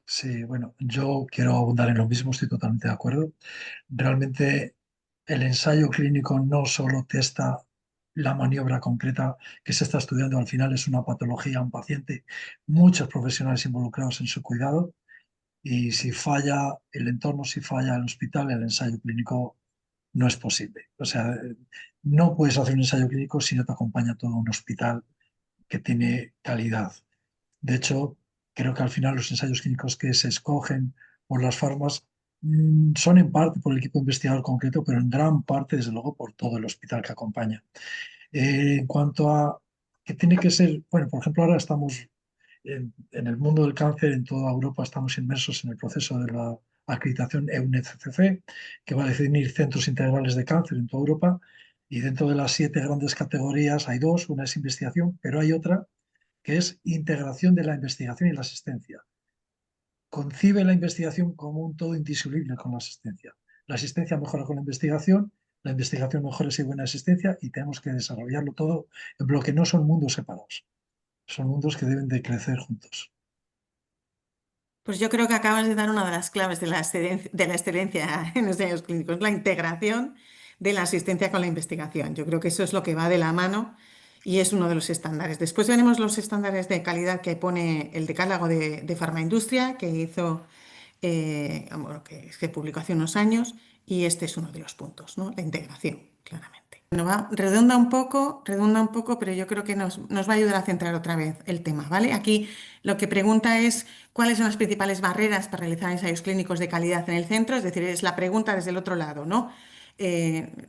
Sí, bueno, yo quiero abundar en lo mismo, estoy totalmente de acuerdo. Realmente el ensayo clínico no solo testa la maniobra concreta que se está estudiando, al final es una patología, un paciente, muchos profesionales involucrados en su cuidado y si falla el entorno, si falla el hospital, el ensayo clínico no es posible. O sea, no puedes hacer un ensayo clínico si no te acompaña todo un hospital que tiene calidad. De hecho, creo que al final los ensayos clínicos que se escogen por las farmas son en parte por el equipo investigador concreto, pero en gran parte, desde luego, por todo el hospital que acompaña. En cuanto a que tiene que ser, bueno, por ejemplo, ahora estamos en el mundo del cáncer, en toda Europa estamos inmersos en el proceso de la acreditación EUNECCC, que va a definir centros integrales de cáncer en toda Europa. Y dentro de las 7 grandes categorías hay dos, una es investigación, pero hay otra que es integración de la investigación y la asistencia. Concibe la investigación como un todo indisoluble con la asistencia. La asistencia mejora con la investigación mejora si hay buena asistencia y tenemos que desarrollarlo todo en bloque. No son mundos separados, son mundos que deben de crecer juntos. Pues yo creo que acabas de dar una de las claves de la excelencia en los ensayos clínicos, la integración de la asistencia con la investigación. Yo creo que eso es lo que va de la mano y es uno de los estándares. Después tenemos los estándares de calidad que pone el decálogo de Farmaindustria, que hizo, bueno, que publicó hace unos años, y este es uno de los puntos, ¿no? La integración, claramente. Bueno, redunda un poco, pero yo creo que nos va a ayudar a centrar otra vez el tema, ¿vale? Aquí lo que pregunta es cuáles son las principales barreras para realizar ensayos clínicos de calidad en el centro, es decir, es la pregunta desde el otro lado, ¿no?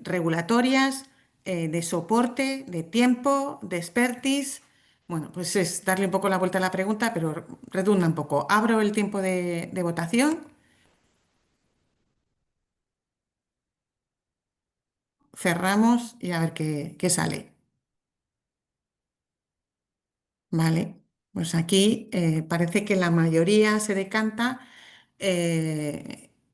Regulatorias, de soporte, de tiempo, de expertise. Bueno, pues es darle un poco la vuelta a la pregunta, pero redunda un poco. Abro el tiempo de votación, cerramos y a ver qué sale. Vale, pues aquí parece que la mayoría se decanta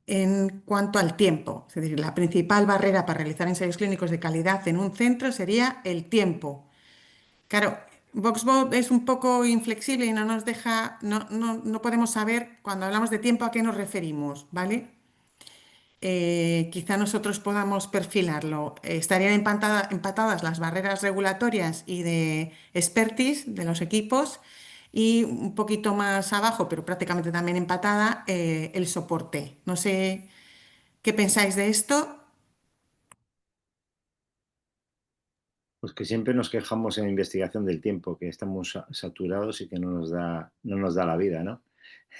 en cuanto al tiempo. Es decir, la principal barrera para realizar ensayos clínicos de calidad en un centro sería el tiempo. Claro, VoxBot es un poco inflexible y no nos deja, no podemos saber cuando hablamos de tiempo a qué nos referimos, ¿vale? Quizá nosotros podamos perfilarlo. Estarían empatadas las barreras regulatorias y de expertise de los equipos y un poquito más abajo, pero prácticamente también empatada, el soporte. No sé qué pensáis de esto. Pues que siempre nos quejamos en investigación del tiempo, que estamos saturados y que no nos da la vida, ¿no?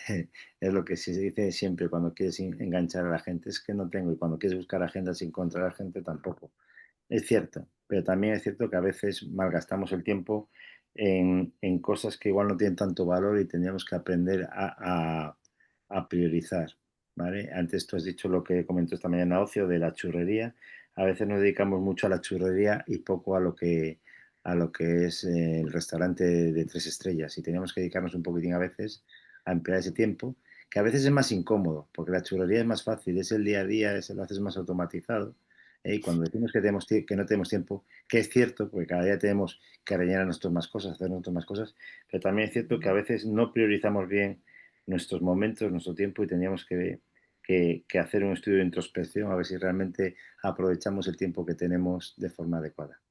Es lo que se dice siempre cuando quieres enganchar a la gente, es que no tengo, y cuando quieres buscar agendas sin encontrar a gente tampoco. Es cierto, pero también es cierto que a veces malgastamos el tiempo en cosas que igual no tienen tanto valor y tendríamos que aprender a priorizar, ¿vale? Antes tú has dicho lo que comentó esta mañana Ocio de la churrería. A veces nos dedicamos mucho a la churrería y poco a lo que es el restaurante de 3 estrellas. Y tenemos que dedicarnos un poquitín a veces a emplear ese tiempo, que a veces es más incómodo, porque la churrería es más fácil, es el día a día, lo haces más automatizado. Y cuando decimos que no tenemos tiempo, que es cierto, porque cada día tenemos que rellenar nuestras más cosas, hacer nuestras más cosas, pero también es cierto que a veces no priorizamos bien nuestros momentos, nuestro tiempo y tendríamos que hacer un estudio de introspección a ver si realmente aprovechamos el tiempo que tenemos de forma adecuada.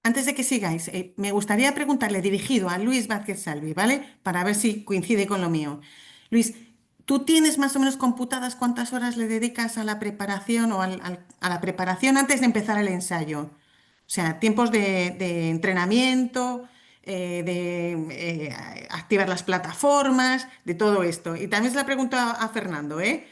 Antes de que sigáis, me gustaría preguntarle dirigido a Luis Vázquez Salvi, ¿vale? Para ver si coincide con lo mío. Luis, ¿tú tienes más o menos computadas cuántas horas le dedicas a la preparación o a la preparación antes de empezar el ensayo? O sea, tiempos de entrenamiento, activar las plataformas, de todo esto. Y también se la pregunto a Fernando, ¿eh?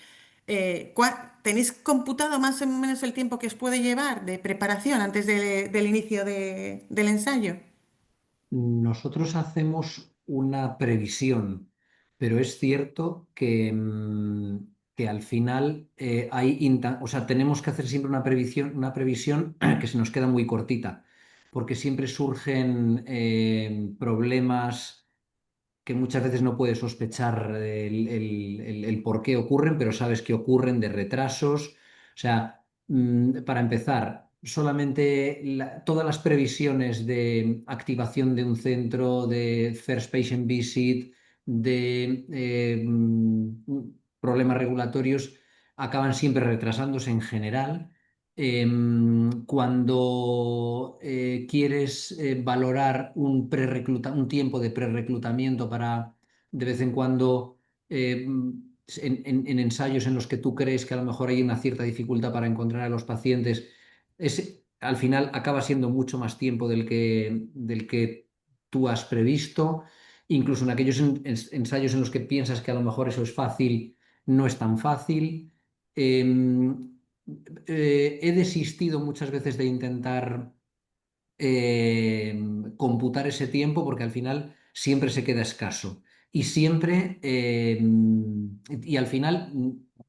¿Tenéis computado más o menos el tiempo que os puede llevar de preparación antes del inicio del ensayo? Nosotros hacemos una previsión, pero es cierto que al final o sea, tenemos que hacer siempre una previsión que se nos queda muy cortita. porque siempre surgen problemas que muchas veces no puedes sospechar el por qué ocurren, pero sabes que ocurren, de retrasos. O sea, para empezar, solamente todas las previsiones de activación de un centro, de first patient visit, de problemas regulatorios, acaban siempre retrasándose en general. Cuando quieres valorar un tiempo de prereclutamiento para de vez en cuando en ensayos en los que tú crees que a lo mejor hay una cierta dificultad para encontrar a los pacientes, al final acaba siendo mucho más tiempo del que tú has previsto. Incluso en aquellos ensayos en los que piensas que a lo mejor eso es fácil, no es tan fácil. Em, He desistido muchas veces de intentar computar ese tiempo porque al final siempre se queda escaso y siempre y al final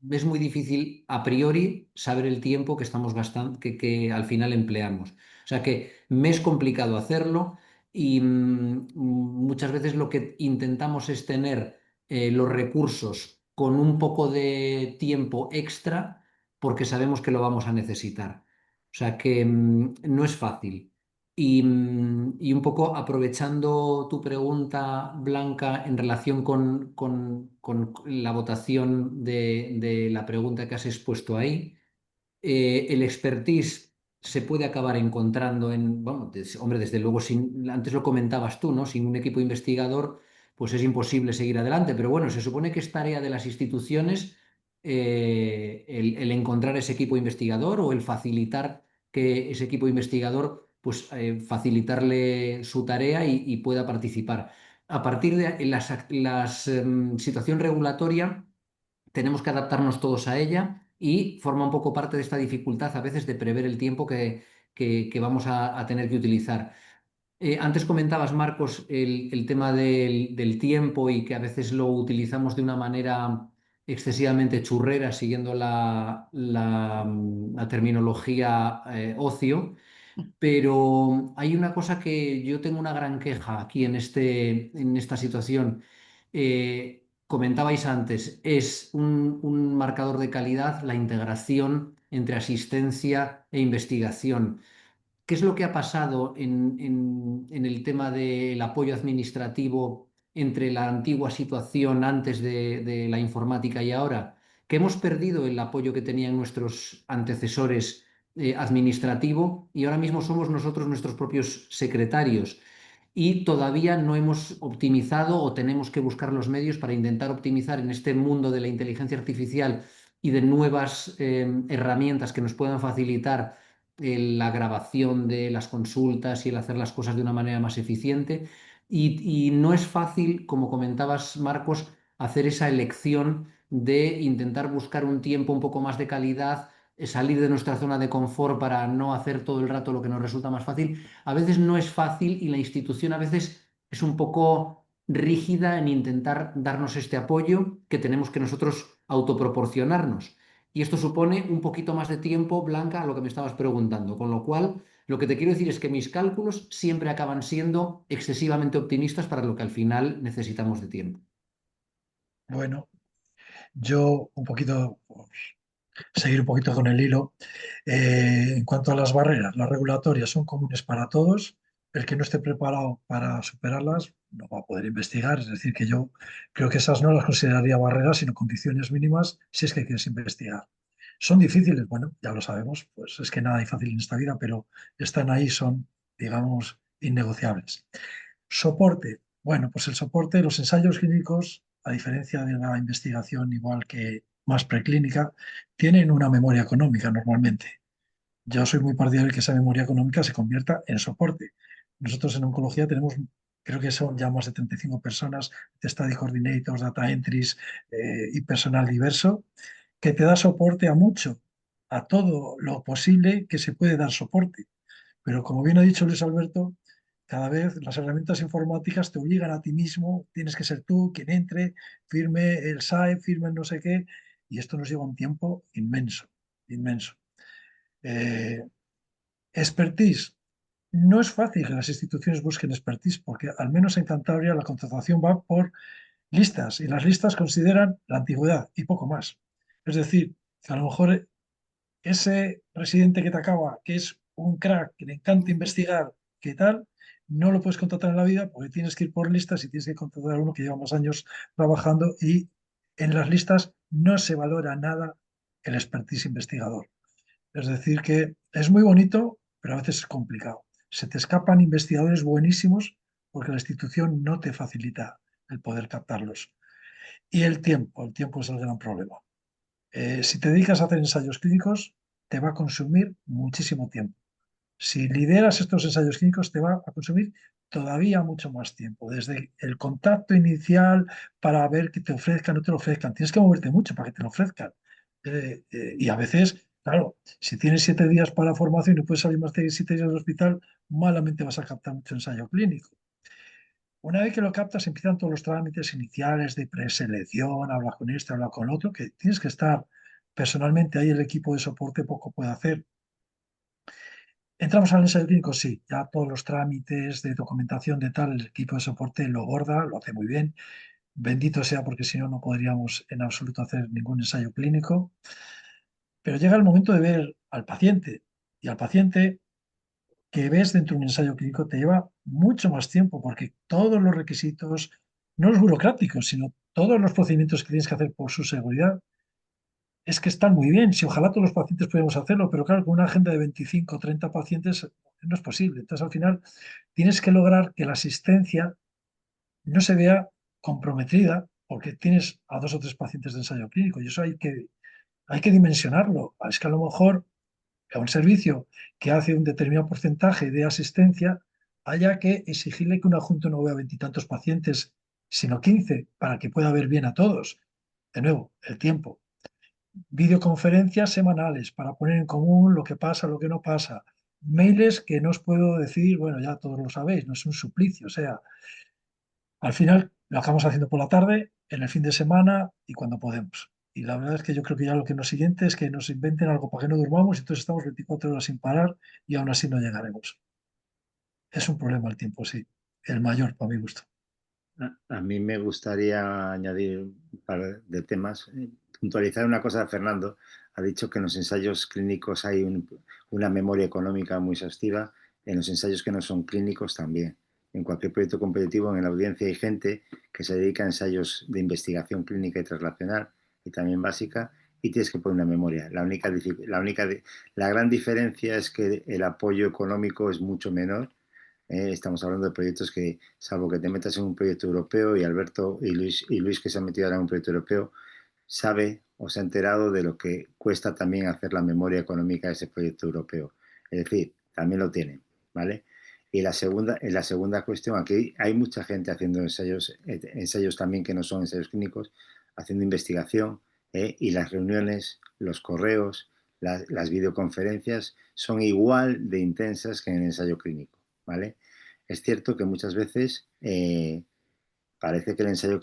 es muy difícil a priori saber el tiempo que estamos gastando, que al final empleamos. O sea que me es complicado hacerlo y muchas veces lo que intentamos es tener los recursos con un poco de tiempo extra porque sabemos que lo vamos a necesitar. O sea que no es fácil. Y un poco aprovechando tu pregunta, Blanca, en relación con la votación de la pregunta que has expuesto ahí, el expertise se puede acabar encontrando bueno, hombre, desde luego, antes lo comentabas tú, ¿no? Sin un equipo investigador, pues es imposible seguir adelante. Pero bueno, se supone que es tarea de las instituciones el encontrar ese equipo investigador o el facilitar que ese equipo investigador, pues facilitarle su tarea y pueda participar. A partir de la situación regulatoria tenemos que adaptarnos todos a ella y forma un poco parte de esta dificultad a veces de prever el tiempo que vamos a tener que utilizar. Antes comentabas, Marcos, el tema del tiempo y que a veces lo utilizamos de una manera excesivamente churrera, siguiendo la terminología ocio. Pero hay una cosa que yo tengo una gran queja aquí en esta situación. Comentabais antes, es un marcador de calidad la integración entre asistencia e investigación. ¿Qué es lo que ha pasado en el tema del apoyo administrativo entre la antigua situación antes de la informática y ahora? Que hemos perdido el apoyo que tenían nuestros antecesores administrativo y ahora mismo somos nosotros nuestros propios secretarios y todavía no hemos optimizado o tenemos que buscar los medios para intentar optimizar en este mundo de la inteligencia artificial y de nuevas herramientas que nos puedan facilitar la grabación de las consultas y el hacer las cosas de una manera más eficiente. Y no es fácil, como comentabas, Marcos, hacer esa elección de intentar buscar un tiempo un poco más de calidad, salir de nuestra zona de confort para no hacer todo el rato lo que nos resulta más fácil. A veces no es fácil y la institución a veces es un poco rígida en intentar darnos este apoyo que tenemos que nosotros autoproporcionarnos. Y esto supone un poquito más de tiempo, Blanca, a lo que me estabas preguntando. Con lo cual, lo que te quiero decir es que mis cálculos siempre acaban siendo excesivamente optimistas para lo que al final necesitamos de tiempo. Bueno, yo un poquito, por seguir un poquito con el hilo, en cuanto a las barreras, las regulatorias son comunes para todos. El que no esté preparado para superarlas no va a poder investigar. Es decir, que yo creo que esas no las consideraría barreras, sino condiciones mínimas si es que quieres investigar. Son difíciles, bueno, ya lo sabemos, pues es que nada hay fácil en esta vida, pero están ahí, son, digamos, innegociables. Soporte. Bueno, pues el soporte, los ensayos clínicos, a diferencia de la investigación igual que más preclínica, tienen una memoria económica normalmente. Yo soy muy partidario de que esa memoria económica se convierta en soporte. Nosotros en oncología tenemos, creo que son ya más de 75 personas, de study coordinators, data entries y personal diverso, que te da soporte a mucho, a todo lo posible que se puede dar soporte. Pero como bien ha dicho Luis Alberto, cada vez las herramientas informáticas te obligan a ti mismo, tienes que ser tú quien entre, firme el SAE, firme el no sé qué, y esto nos lleva un tiempo inmenso, inmenso. Eh, expertise. no es fácil que las instituciones busquen expertise, porque al menos en Cantabria la contratación va por listas y las listas consideran la antigüedad y poco más. Es decir, que a lo mejor ese residente que te acaba, que es un crack, que le encanta investigar, ¿qué tal? No lo puedes contratar en la vida porque tienes que ir por listas y tienes que contratar a uno que lleva más años trabajando y en las listas no se valora nada el expertise investigador. Es decir, que es muy bonito, pero a veces es complicado. Se te escapan investigadores buenísimos porque la institución no te facilita el poder captarlos. Y el tiempo es el gran problema. Si te dedicas a hacer ensayos clínicos, te va a consumir muchísimo tiempo. Si lideras estos ensayos clínicos, te va a consumir todavía mucho más tiempo. Desde el contacto inicial para ver que te ofrezcan o no te lo ofrezcan. Tienes que moverte mucho para que te lo ofrezcan. Y a veces, claro, si tienes 7 días para la formación y no puedes salir más de 7 días del hospital, malamente vas a captar mucho ensayo clínico. Una vez que lo captas, empiezan todos los trámites iniciales de preselección, habla con este, habla con otro, que tienes que estar personalmente ahí, el equipo de soporte poco puede hacer. Entramos al ensayo clínico, sí, ya todos los trámites de documentación de tal, el equipo de soporte lo borda, lo hace muy bien. Bendito sea porque si no, no podríamos en absoluto hacer ningún ensayo clínico. Pero llega el momento de ver al paciente y al paciente que ves dentro de un ensayo clínico te lleva mucho más tiempo porque todos los requisitos, no los burocráticos, sino todos los procedimientos que tienes que hacer por su seguridad, es que están muy bien. Si ojalá todos los pacientes pudiéramos hacerlo, pero claro, con una agenda de 25 o 30 pacientes no es posible. Entonces, al final, tienes que lograr que la asistencia no se vea comprometida porque tienes a 2 o 3 pacientes de ensayo clínico y eso hay que dimensionarlo. Es que a lo mejor a un servicio que hace un determinado porcentaje de asistencia, haya que exigirle que un adjunto no vea 20 y tantos pacientes, sino 15, para que pueda ver bien a todos. De nuevo, el tiempo. Videoconferencias semanales para poner en común lo que pasa, lo que no pasa. Mails que no os puedo decir, bueno, ya todos lo sabéis, no es un suplicio. O sea, al final lo acabamos haciendo por la tarde, en el fin de semana y cuando podemos. Y la verdad es que yo creo que ya lo que nos siguiente es que nos inventen algo para que no durmamos y entonces estamos 24 horas sin parar y aún así no llegaremos. Es un problema el tiempo, sí. El mayor, para mi gusto. A mí me gustaría añadir un par de temas. Puntualizar una cosa, Fernando. Ha dicho que en los ensayos clínicos hay una memoria económica muy exhaustiva. En los ensayos que no son clínicos también. En cualquier proyecto competitivo, en la audiencia hay gente que se dedica a ensayos de investigación clínica y translacional y también básica y tienes que poner una memoria. La gran diferencia es que el apoyo económico es mucho menor. Estamos hablando de proyectos que, salvo que te metas en un proyecto europeo, y Alberto y Luis que se han metido ahora en un proyecto europeo, sabe o se ha enterado de lo que cuesta también hacer la memoria económica de ese proyecto europeo. Es decir, también lo tienen, ¿vale? Y la segunda cuestión, aquí hay mucha gente haciendo ensayos también que no son ensayos clínicos, haciendo investigación, y las reuniones, los correos, las videoconferencias son igual de intensas que en el ensayo clínico, ¿vale? Es cierto que muchas veces parece que el ensayo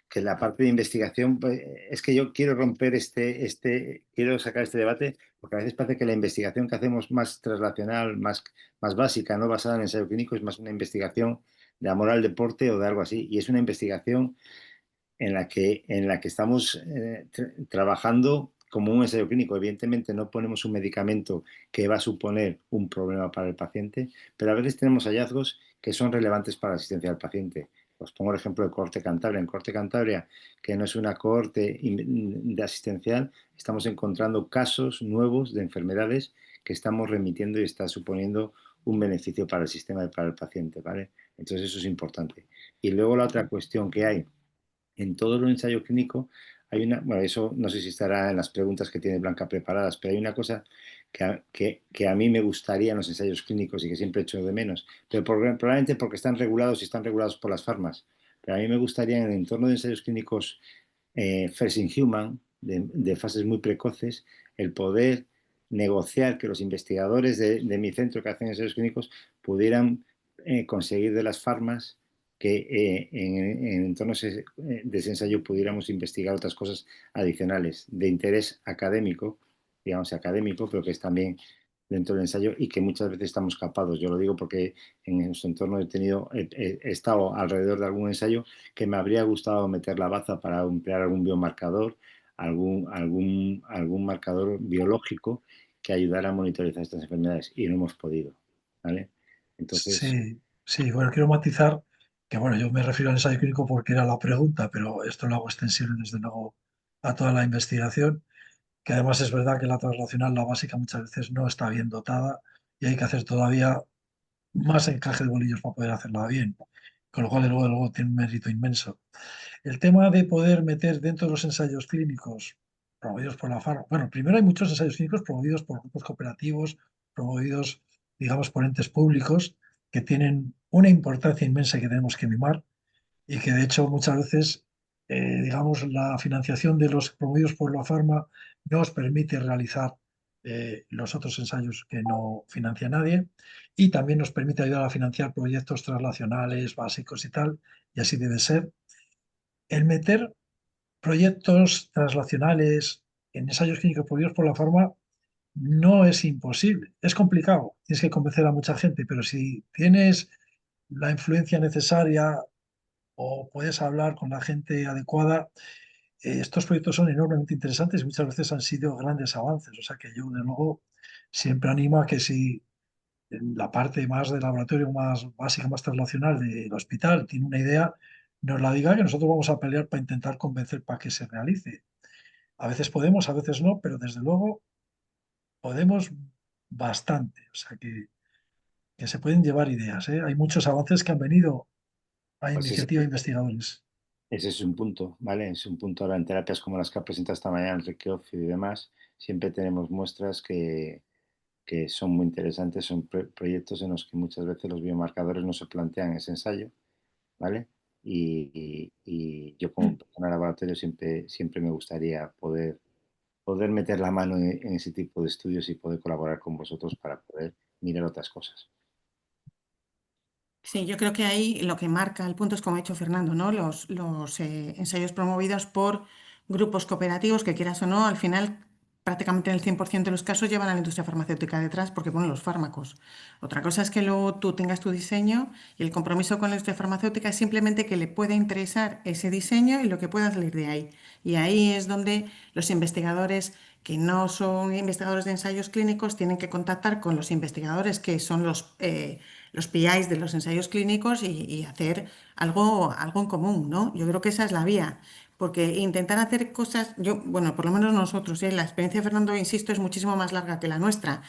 que la parte de investigación, pues, es que yo quiero romper quiero sacar este debate, porque a veces parece que la investigación que hacemos más translacional, más básica, no basada en ensayo clínico, es más una investigación de amor al deporte o de algo así, y es una investigación en la que estamos trabajando como un ensayo clínico. Evidentemente no ponemos un medicamento que va a suponer un problema para el paciente, pero a veces tenemos hallazgos que son relevantes para la asistencia al paciente. Os pongo el ejemplo de Cohorte Cantabria. En Cohorte Cantabria, que no es una cohorte de asistencial, estamos encontrando casos nuevos de enfermedades que estamos remitiendo y está suponiendo un beneficio para el sistema y para el paciente, ¿vale? Entonces eso es importante. Y luego la otra cuestión que hay en todo el ensayo clínico hay bueno, eso no sé si estará en las preguntas que tiene Blanca preparadas, pero hay una cosa que a mí me gustaría en los ensayos clínicos y que siempre echo de menos, pero probablemente porque están regulados por las farmas, pero a mí me gustaría en el entorno de ensayos clínicos first in human, de fases muy precoces, el poder negociar que los investigadores de mi centro que hacen ensayos clínicos pudieran conseguir de las farmas que en entornos de ese ensayo pudiéramos investigar otras cosas adicionales de interés académico, digamos académico, pero que es también dentro del ensayo y que muchas veces estamos capados. Yo lo digo porque en nuestro entorno he estado alrededor de algún ensayo que me habría gustado meter la baza para emplear algún biomarcador, algún marcador biológico que ayudara a monitorizar estas enfermedades y no hemos podido, ¿vale? Entonces, Sí, sí, bueno, quiero matizar que, bueno, yo me refiero al ensayo clínico porque era la pregunta, pero esto lo hago extensible desde luego a toda la investigación, que además es verdad que la translacional, la básica, muchas veces no está bien dotada y hay que hacer todavía más encaje de bolillos para poder hacerla bien, con lo cual, luego tiene un mérito inmenso. El tema de poder meter dentro de los ensayos clínicos promovidos por la farma, bueno, primero hay muchos ensayos clínicos promovidos por grupos cooperativos, promovidos, digamos, por entes públicos, que tienen una importancia inmensa que tenemos que mimar y que de hecho muchas veces, digamos, la financiación de los promovidos por la farma nos permite realizar los otros ensayos que no financia nadie y también nos permite ayudar a financiar proyectos translacionales, básicos y tal, y así debe ser. El meter proyectos translacionales en ensayos clínicos promovidos por la farma no es imposible. Es complicado, tienes que convencer a mucha gente, pero si tienes la influencia necesaria o puedes hablar con la gente adecuada, estos proyectos son enormemente interesantes y muchas veces han sido grandes avances. O sea que yo, de luego, siempre animo a que si en la parte más de laboratorio, más básica, más translacional del hospital, tiene una idea, nos la diga, que nosotros vamos a pelear para intentar convencer para que se realice. A veces podemos, a veces no, pero desde luego podemos bastante. O sea que se pueden llevar ideas, ¿eh? Hay muchos avances que han venido a pues iniciativa de investigadores. ese es un punto, ¿vale? Es un punto ahora en terapias como las que ha presentado esta mañana Enrique Off y demás. Siempre tenemos muestras que son muy interesantes, son proyectos en los que muchas veces los biomarcadores no se plantean en ese ensayo, ¿vale? Y yo como persona de laboratorio siempre me gustaría poder meter la mano en ese tipo de estudios y poder colaborar con vosotros para poder mirar otras cosas. Sí, yo creo que ahí lo que marca el punto es, como ha dicho Fernando, ¿no? Los ensayos promovidos por grupos cooperativos que, quieras o no, al final prácticamente en el 100% de los casos llevan a la industria farmacéutica detrás porque ponen los fármacos. Otra cosa es que luego tú tengas tu diseño y el compromiso con la industria farmacéutica es simplemente que le pueda interesar ese diseño y lo que pueda salir de ahí. Y ahí es donde los investigadores que no son investigadores de ensayos clínicos tienen que contactar con los investigadores que son los PIs de los ensayos clínicos y hacer algo en común, ¿no? Yo creo que esa es la vía, porque intentar hacer cosas, yo, bueno, por lo menos nosotros, la experiencia de Fernando, insisto, es muchísimo más larga que la nuestra,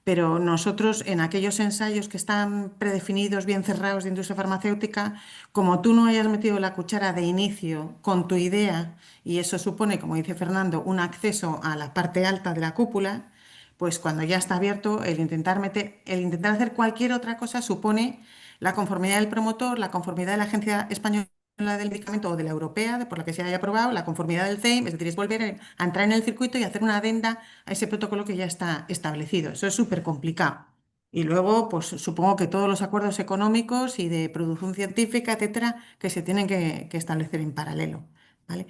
pero nosotros en aquellos ensayos que están predefinidos, bien cerrados de industria farmacéutica, como tú no hayas metido la cuchara de inicio con tu idea, y eso supone, como dice Fernando, un acceso a la parte alta de la cúpula, pues cuando ya está abierto, el intentar hacer cualquier otra cosa supone la conformidad del promotor, la conformidad de la Agencia Española del Medicamento o de la Europea, por la que se haya aprobado, la conformidad del CEIM, es decir, es volver a entrar en el circuito y hacer una adenda a ese protocolo que ya está establecido. Eso es súper complicado. Y luego, pues supongo que todos los acuerdos económicos y de producción científica, etcétera, que se tienen que establecer en paralelo, ¿vale?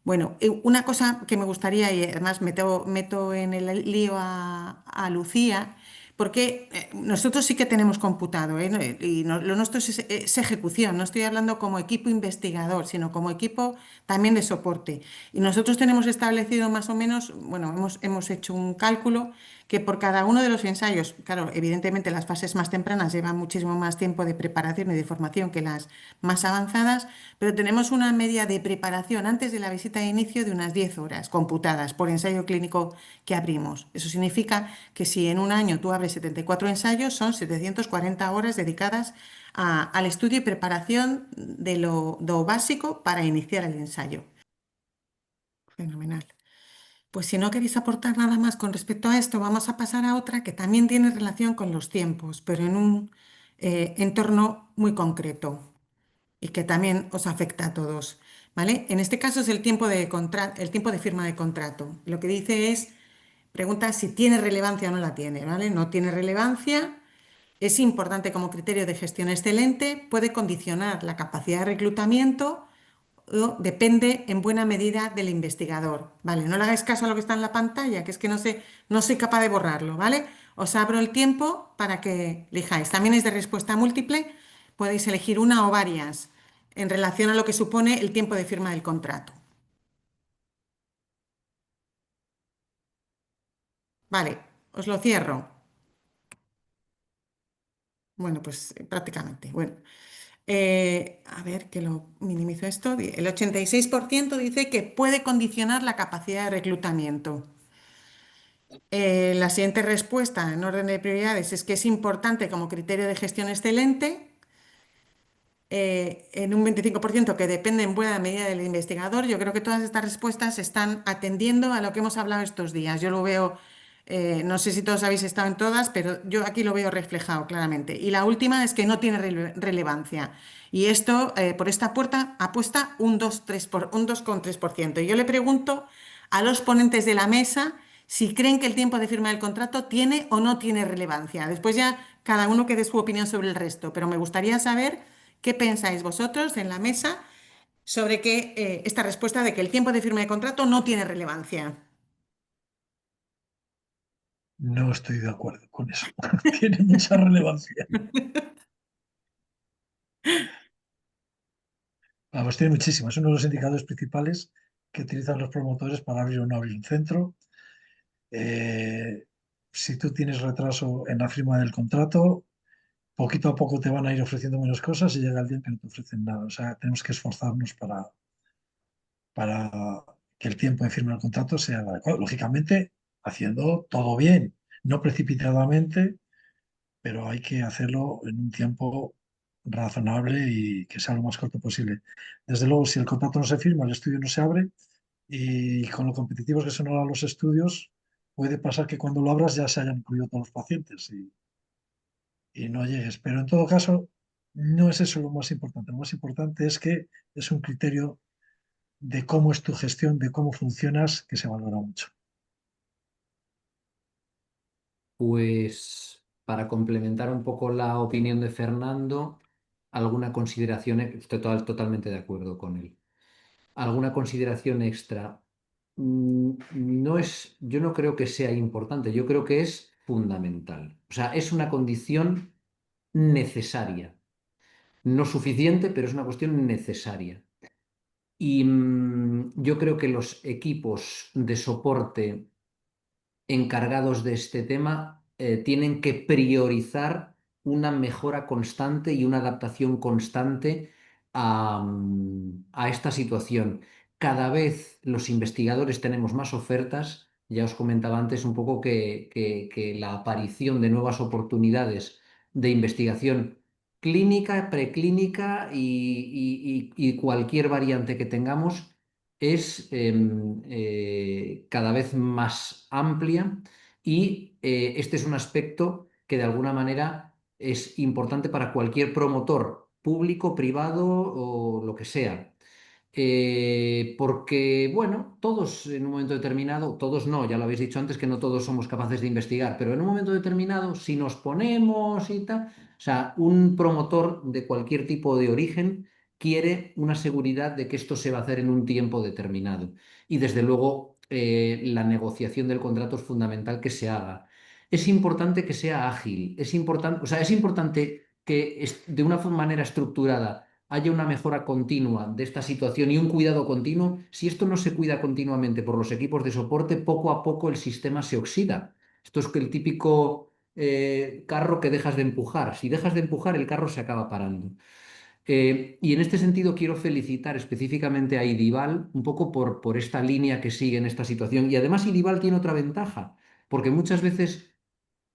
Bueno, una cosa que me gustaría, y además meto en el lío a Lucía, porque nosotros sí que tenemos computado, ¿eh? Y lo nuestro es ejecución, no estoy hablando como equipo investigador, sino como equipo también de soporte. Y nosotros tenemos establecido más o menos, bueno, hemos hecho un cálculo que por cada uno de los ensayos, claro, evidentemente las fases más tempranas llevan muchísimo más tiempo de preparación y de formación que las más avanzadas, pero tenemos una media de preparación antes de la visita de inicio de unas 10 horas computadas por ensayo clínico que abrimos. Eso significa que si en un año tú abres 74 ensayos, son 740 horas dedicadas al estudio y preparación de lo básico para iniciar el ensayo. Fenomenal. Pues si no queréis aportar nada más con respecto a esto, vamos a pasar a otra que también tiene relación con los tiempos, pero en un entorno muy concreto y que también os afecta a todos, ¿vale? En este caso es el tiempo de firma de contrato. Lo que dice es, pregunta si tiene relevancia o no la tiene, ¿vale? No tiene relevancia, es importante como criterio de gestión excelente, puede condicionar la capacidad de reclutamiento o depende en buena medida del investigador, ¿vale? No le hagáis caso a lo que está en la pantalla, que es que no soy capaz de borrarlo, ¿vale? Os abro el tiempo para que elijáis. También es de respuesta múltiple. Podéis elegir una o varias en relación a lo que supone el tiempo de firma del contrato. Vale, os lo cierro. Bueno, pues prácticamente. Bueno, a ver que lo minimizo esto. El 86% dice que puede condicionar la capacidad de reclutamiento. La siguiente respuesta en orden de prioridades es que es importante como criterio de gestión excelente. En un 25% que depende en buena medida del investigador. Yo creo que todas estas respuestas están atendiendo a lo que hemos hablado estos días. Yo lo veo, no sé si todos habéis estado en todas, pero yo aquí lo veo reflejado claramente. Y la última es que no tiene relevancia. Y esto, por esta puerta, apuesta un 2,3%. Y yo le pregunto a los ponentes de la mesa si creen que el tiempo de firma del contrato tiene o no tiene relevancia. Después ya cada uno que dé su opinión sobre el resto, pero me gustaría saber qué pensáis vosotros en la mesa sobre que esta respuesta de que el tiempo de firma de contrato no tiene relevancia. No estoy de acuerdo con eso. Tiene mucha relevancia. Vamos, tiene muchísimo. Es uno de los indicadores principales que utilizan los promotores para abrir o no abrir un centro. Eh, si tú tienes retraso en la firma del contrato, poquito a poco te van a ir ofreciendo menos cosas y llega el día en que no te ofrecen nada. O sea, tenemos que esforzarnos para que el tiempo de firma del contrato sea adecuado. Lógicamente, haciendo todo bien, no precipitadamente, pero hay que hacerlo en un tiempo razonable y que sea lo más corto posible. Desde luego, si el contrato no se firma, el estudio no se abre y con lo competitivos que son ahora los estudios, puede pasar que cuando lo abras ya se hayan incluido todos los pacientes y no llegues. Pero en todo caso, no es eso lo más importante. Lo más importante es que es un criterio de cómo es tu gestión, de cómo funcionas, que se valora mucho. Pues para complementar un poco la opinión de Fernando, alguna consideración, estoy totalmente de acuerdo con él. ¿Alguna consideración extra? No es, yo no creo que sea importante, yo creo que es fundamental. O sea, es una condición necesaria. No suficiente, pero es una cuestión necesaria. Y yo creo que los equipos de soporte encargados de este tema tienen que priorizar una mejora constante y una adaptación constante a esta situación. Cada vez los investigadores tenemos más ofertas. Ya os comentaba antes un poco que la aparición de nuevas oportunidades de investigación clínica, preclínica y cualquier variante que tengamos es cada vez más amplia y este es un aspecto que de alguna manera es importante para cualquier promotor público, privado o lo que sea. Porque, bueno, todos en un momento determinado, todos no, ya lo habéis dicho antes que no todos somos capaces de investigar, pero en un momento determinado, si nos ponemos y tal, o sea, un promotor de cualquier tipo de origen quiere una seguridad de que esto se va a hacer en un tiempo determinado. Y desde luego, la negociación del contrato es fundamental que se haga. Es importante que sea ágil, es importante, o sea, es importante que de una manera estructurada haya una mejora continua de esta situación y un cuidado continuo. Si esto no se cuida continuamente por los equipos de soporte, poco a poco el sistema se oxida. Esto es que el típico carro que dejas de empujar. Si dejas de empujar, el carro se acaba parando. Y en este sentido quiero felicitar específicamente a Idival un poco por esta línea que sigue en esta situación. Y además Idival tiene otra ventaja, porque muchas veces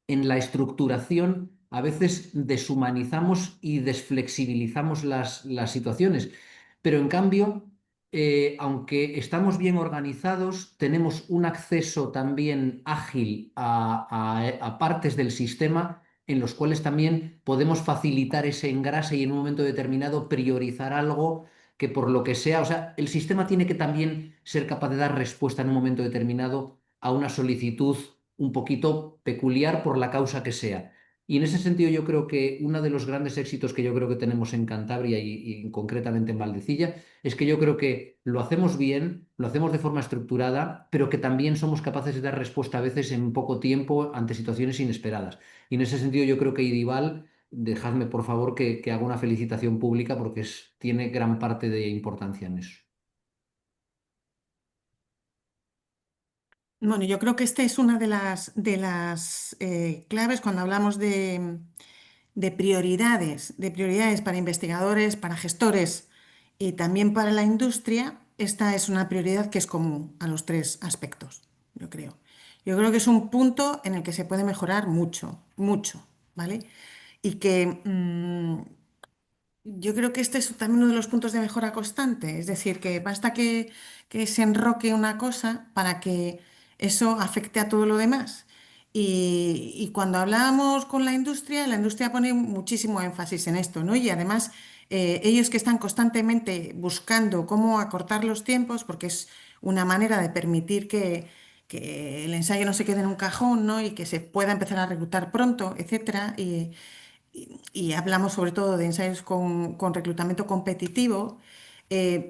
en la estructuración a veces deshumanizamos y desflexibilizamos las situaciones, pero en cambio, aunque estamos bien organizados, tenemos un acceso también ágil a partes del sistema en los cuales también podemos facilitar ese engrase y en un momento determinado priorizar algo que por lo que sea, o sea, el sistema tiene que también ser capaz de dar respuesta en un momento determinado a una solicitud un poquito peculiar por la causa que sea. Y en ese sentido yo creo que uno de los grandes éxitos que yo creo que tenemos en Cantabria y concretamente en Valdecilla es que yo creo que lo hacemos bien, lo hacemos de forma estructurada, pero que también somos capaces de dar respuesta a veces en poco tiempo ante situaciones inesperadas. Y en ese sentido yo creo que Idival, dejadme por favor que haga una felicitación pública porque tiene gran parte de importancia en eso. Bueno, yo creo que esta es una de las claves cuando hablamos de prioridades para investigadores, para gestores y también para la industria. Esta es una prioridad que es común a los tres aspectos, yo creo. Yo creo que es un punto en el que se puede mejorar mucho, mucho, ¿vale? Y que yo creo que este es también uno de los puntos de mejora constante, es decir, que basta que se enroque una cosa para que eso afecte a todo lo demás. Y cuando hablábamos con la industria pone muchísimo énfasis en esto, ¿no? Y además, ellos que están constantemente buscando cómo acortar los tiempos, porque es una manera de permitir que el ensayo no se quede en un cajón, ¿no? Y que se pueda empezar a reclutar pronto, etcétera. Y hablamos sobre todo de ensayos con reclutamiento competitivo,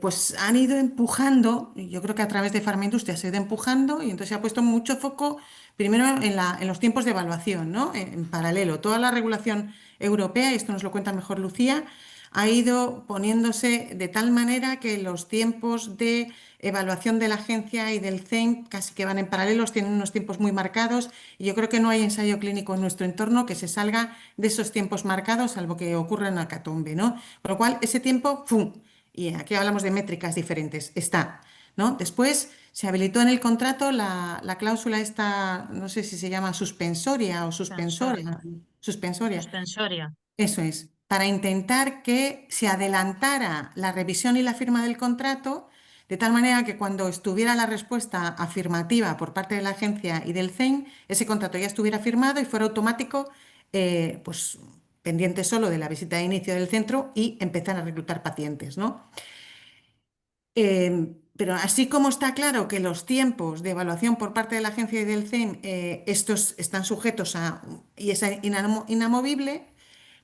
pues han ido empujando, y yo creo que a través de Farmaindustria se ha ido empujando y entonces se ha puesto mucho foco primero en los tiempos de evaluación, ¿no? En paralelo, toda la regulación europea, y esto nos lo cuenta mejor Lucía, ha ido poniéndose de tal manera que los tiempos de evaluación de la agencia y del CEIM casi que van en paralelos, tienen unos tiempos muy marcados y yo creo que no hay ensayo clínico en nuestro entorno que se salga de esos tiempos marcados, salvo que ocurra en hecatombe, ¿no? Con lo cual, ese tiempo, ¡fum! Y aquí hablamos de métricas diferentes, está, ¿no? Después se habilitó en el contrato la cláusula esta, no sé si se llama suspensoria o Suspensoria. suspensoria, Suspensoria. eso es, para intentar que se adelantara la revisión y la firma del contrato, de tal manera que cuando estuviera la respuesta afirmativa por parte de la agencia y del CEIN, ese contrato ya estuviera firmado y fuera automático, pues pendiente solo de la visita de inicio del centro y empezar a reclutar pacientes, ¿no? Pero así como está claro que los tiempos de evaluación por parte de la agencia y del CEIN, estos están sujetos a, y es inamovible,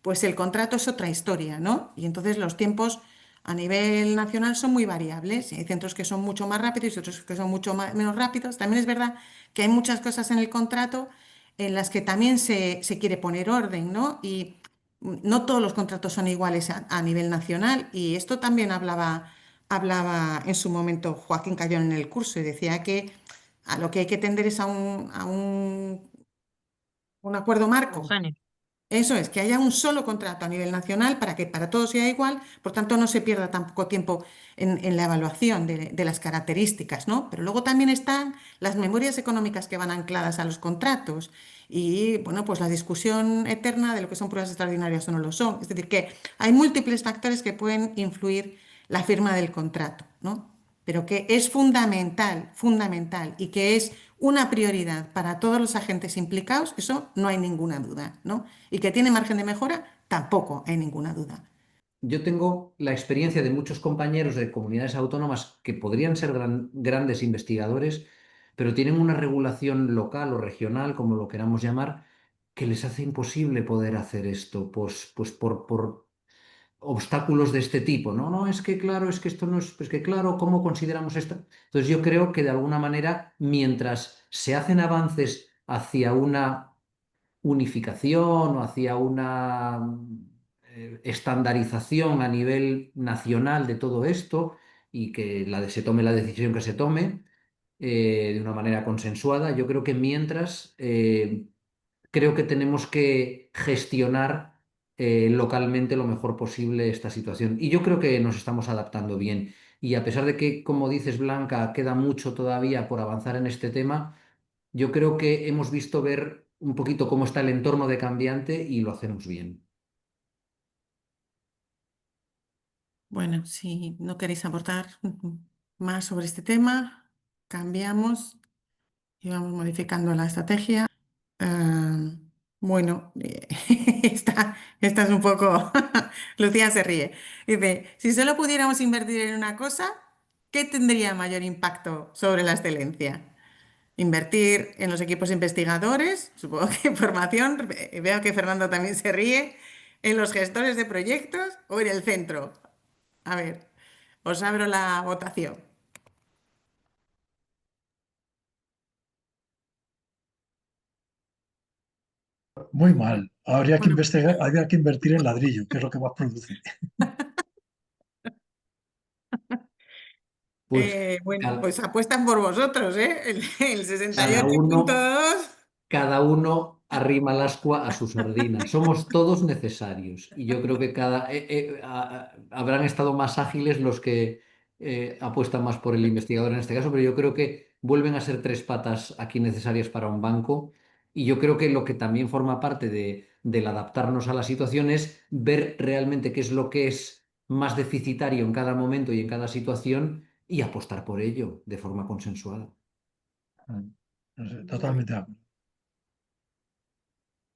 pues el contrato es otra historia, ¿no? Y entonces los tiempos a nivel nacional son muy variables. Y hay centros que son mucho más rápidos y otros que son mucho menos rápidos. También es verdad que hay muchas cosas en el contrato en las que también se quiere poner orden, ¿no? Y no todos los contratos son iguales a nivel nacional. Y esto también hablaba en su momento Joaquín Cayón en el curso y decía que a lo que hay que tender es a un acuerdo marco. Homogéneo. Eso es, que haya un solo contrato a nivel nacional para que para todos sea igual, por tanto no se pierda tampoco tiempo en la evaluación de las características, ¿no? Pero luego también están las memorias económicas que van ancladas a los contratos y, bueno, pues la discusión eterna de lo que son pruebas extraordinarias o no lo son. Es decir, que hay múltiples factores que pueden influir la firma del contrato, ¿no? Pero que es fundamental, fundamental y que es una prioridad para todos los agentes implicados, eso no hay ninguna duda, ¿no? Y que tiene margen de mejora, tampoco hay ninguna duda. Yo tengo la experiencia de muchos compañeros de comunidades autónomas que podrían ser grandes investigadores, pero tienen una regulación local o regional, como lo queramos llamar, que les hace imposible poder hacer esto, pues por obstáculos de este tipo. No, no, es que claro, es que esto no es, pues que claro, ¿cómo consideramos esto? Entonces yo creo que de alguna manera, mientras se hacen avances hacia una unificación o hacia una estandarización a nivel nacional de todo esto y que se tome la decisión que se tome de una manera consensuada, yo creo que mientras creo que tenemos que gestionar localmente lo mejor posible esta situación. Y yo creo que nos estamos adaptando bien. Y a pesar de que, como dices, Blanca, queda mucho todavía por avanzar en este tema, yo creo que hemos visto ver un poquito cómo está el entorno de cambiante y lo hacemos bien. Bueno, si no queréis aportar más sobre este tema, cambiamos y vamos modificando la estrategia. Ah, bueno, esta es un poco... Lucía se ríe. Dice, si solo pudiéramos invertir en una cosa, ¿qué tendría mayor impacto sobre la excelencia? Invertir en los equipos investigadores, supongo que en formación, veo que Fernando también se ríe, en los gestores de proyectos o en el centro. A ver, os abro la votación. Muy mal. Bueno, Habría que invertir en ladrillo, que es lo que más produce. Pues bueno, cada, pues apuestan por vosotros, ¿eh? El cada uno 68,2. cada uno arrima el ascua a su sardina. Somos todos necesarios y yo creo que habrán estado más ágiles los que apuestan más por el investigador en este caso, pero yo creo que vuelven a ser tres patas aquí necesarias para un banco y yo creo que lo que también forma parte del adaptarnos a la situación es ver realmente qué es lo que es más deficitario en cada momento y en cada situación y apostar por ello de forma consensuada. No sé, Vale. totalmente de acuerdo.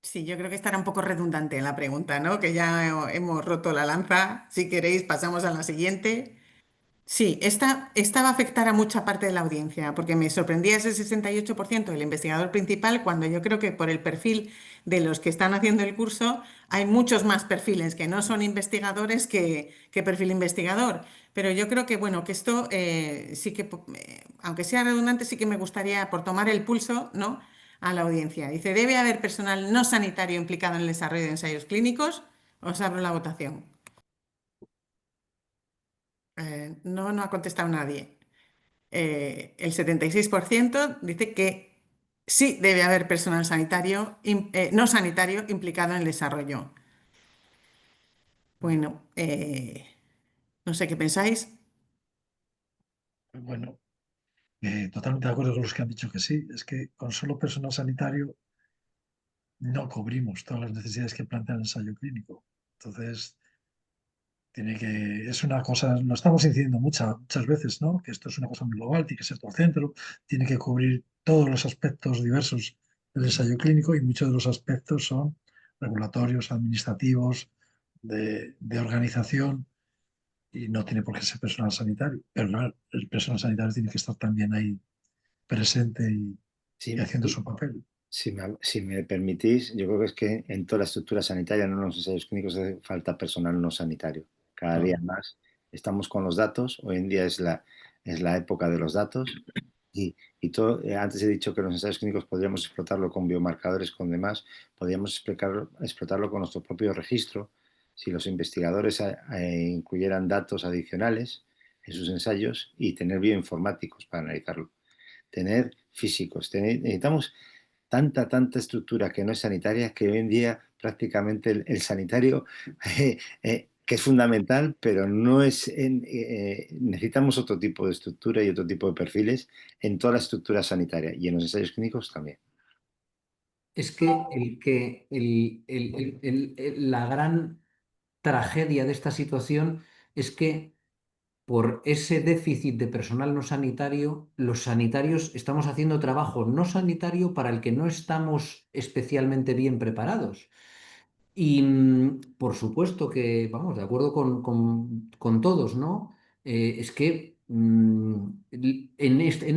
Sí, yo creo que estará un poco redundante la pregunta, ¿no? Que ya hemos roto la lanza. Si queréis, pasamos a la siguiente. Sí, esta va a afectar a mucha parte de la audiencia, porque me sorprendía ese 68% del investigador principal, cuando yo creo que por el perfil de los que están haciendo el curso hay muchos más perfiles que no son investigadores que perfil investigador. Pero yo creo que, bueno, que esto sí que, aunque sea redundante, sí que me gustaría, por tomar el pulso, ¿no? A la audiencia. Dice, ¿debe haber personal no sanitario implicado en el desarrollo de ensayos clínicos? Os abro la votación. No, no ha contestado nadie. El 76% dice que sí debe haber personal sanitario, no sanitario implicado en el desarrollo. Bueno, no sé qué pensáis. Bueno, totalmente de acuerdo con los que han dicho que sí. Es que con solo personal sanitario no cubrimos todas las necesidades que plantea el ensayo clínico. Entonces, es una cosa, lo estamos diciendo muchas veces, ¿no? Que esto es una cosa muy global, tiene que ser todo el centro, tiene que cubrir todos los aspectos diversos del ensayo clínico y muchos de los aspectos son regulatorios, administrativos, de organización y no tiene por qué ser personal sanitario. Pero claro, el personal sanitario tiene que estar también ahí presente y Sí, haciendo su papel. si me permitís, yo creo que es que en toda la estructura sanitaria, no en los ensayos clínicos, hace falta personal no sanitario. Cada día Claro. más estamos con los datos. Hoy en día es la época de los datos. Y todo, antes he dicho que los ensayos clínicos podríamos explotarlo con biomarcadores, con demás, podríamos explotarlo con nuestro propio registro. Si los investigadores incluyeran datos adicionales en sus ensayos y tener bioinformáticos para analizarlo, tener físicos, necesitamos tanta estructura que no es sanitaria, que hoy en día prácticamente el sanitario, que es fundamental, pero no es, necesitamos otro tipo de estructura y otro tipo de perfiles en toda la estructura sanitaria y en los ensayos clínicos también. Es que la gran tragedia de esta situación es que por ese déficit de personal no sanitario, los sanitarios estamos haciendo trabajo no sanitario para el que no estamos especialmente bien preparados. Y por supuesto que, vamos, de acuerdo con todos, ¿no? Es que en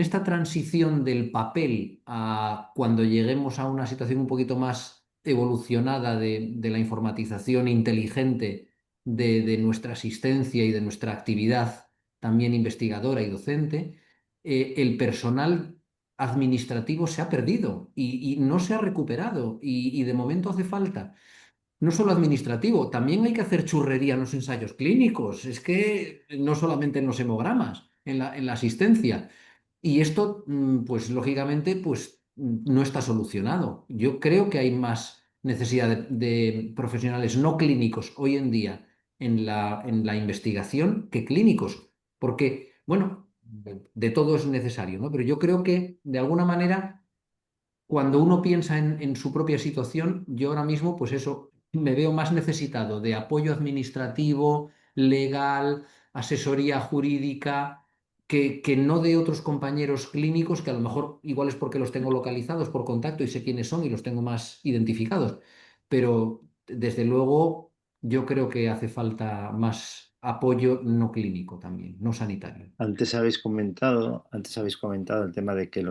esta transición del papel a cuando lleguemos a una situación un poquito más evolucionada de la informatización inteligente de nuestra asistencia y de nuestra actividad también investigadora y docente, el personal administrativo se ha perdido y no se ha recuperado y de momento hace falta no solo administrativo, también hay que hacer churrería en los ensayos clínicos. Es que no solamente en los hemogramas, en la asistencia. Y esto, pues lógicamente, pues no está solucionado. Yo creo que hay más necesidad de profesionales no clínicos hoy en día en la investigación que clínicos, porque, bueno, de todo es necesario, ¿no? Pero yo creo que de alguna manera cuando uno piensa en su propia situación, yo ahora mismo, pues eso, me veo más necesitado de apoyo administrativo, legal, asesoría jurídica, que no de otros compañeros clínicos, que a lo mejor igual es porque los tengo localizados por contacto y sé quiénes son y los tengo más identificados. Pero desde luego yo creo que hace falta más apoyo no clínico también, no sanitario. Antes habéis comentado el tema de que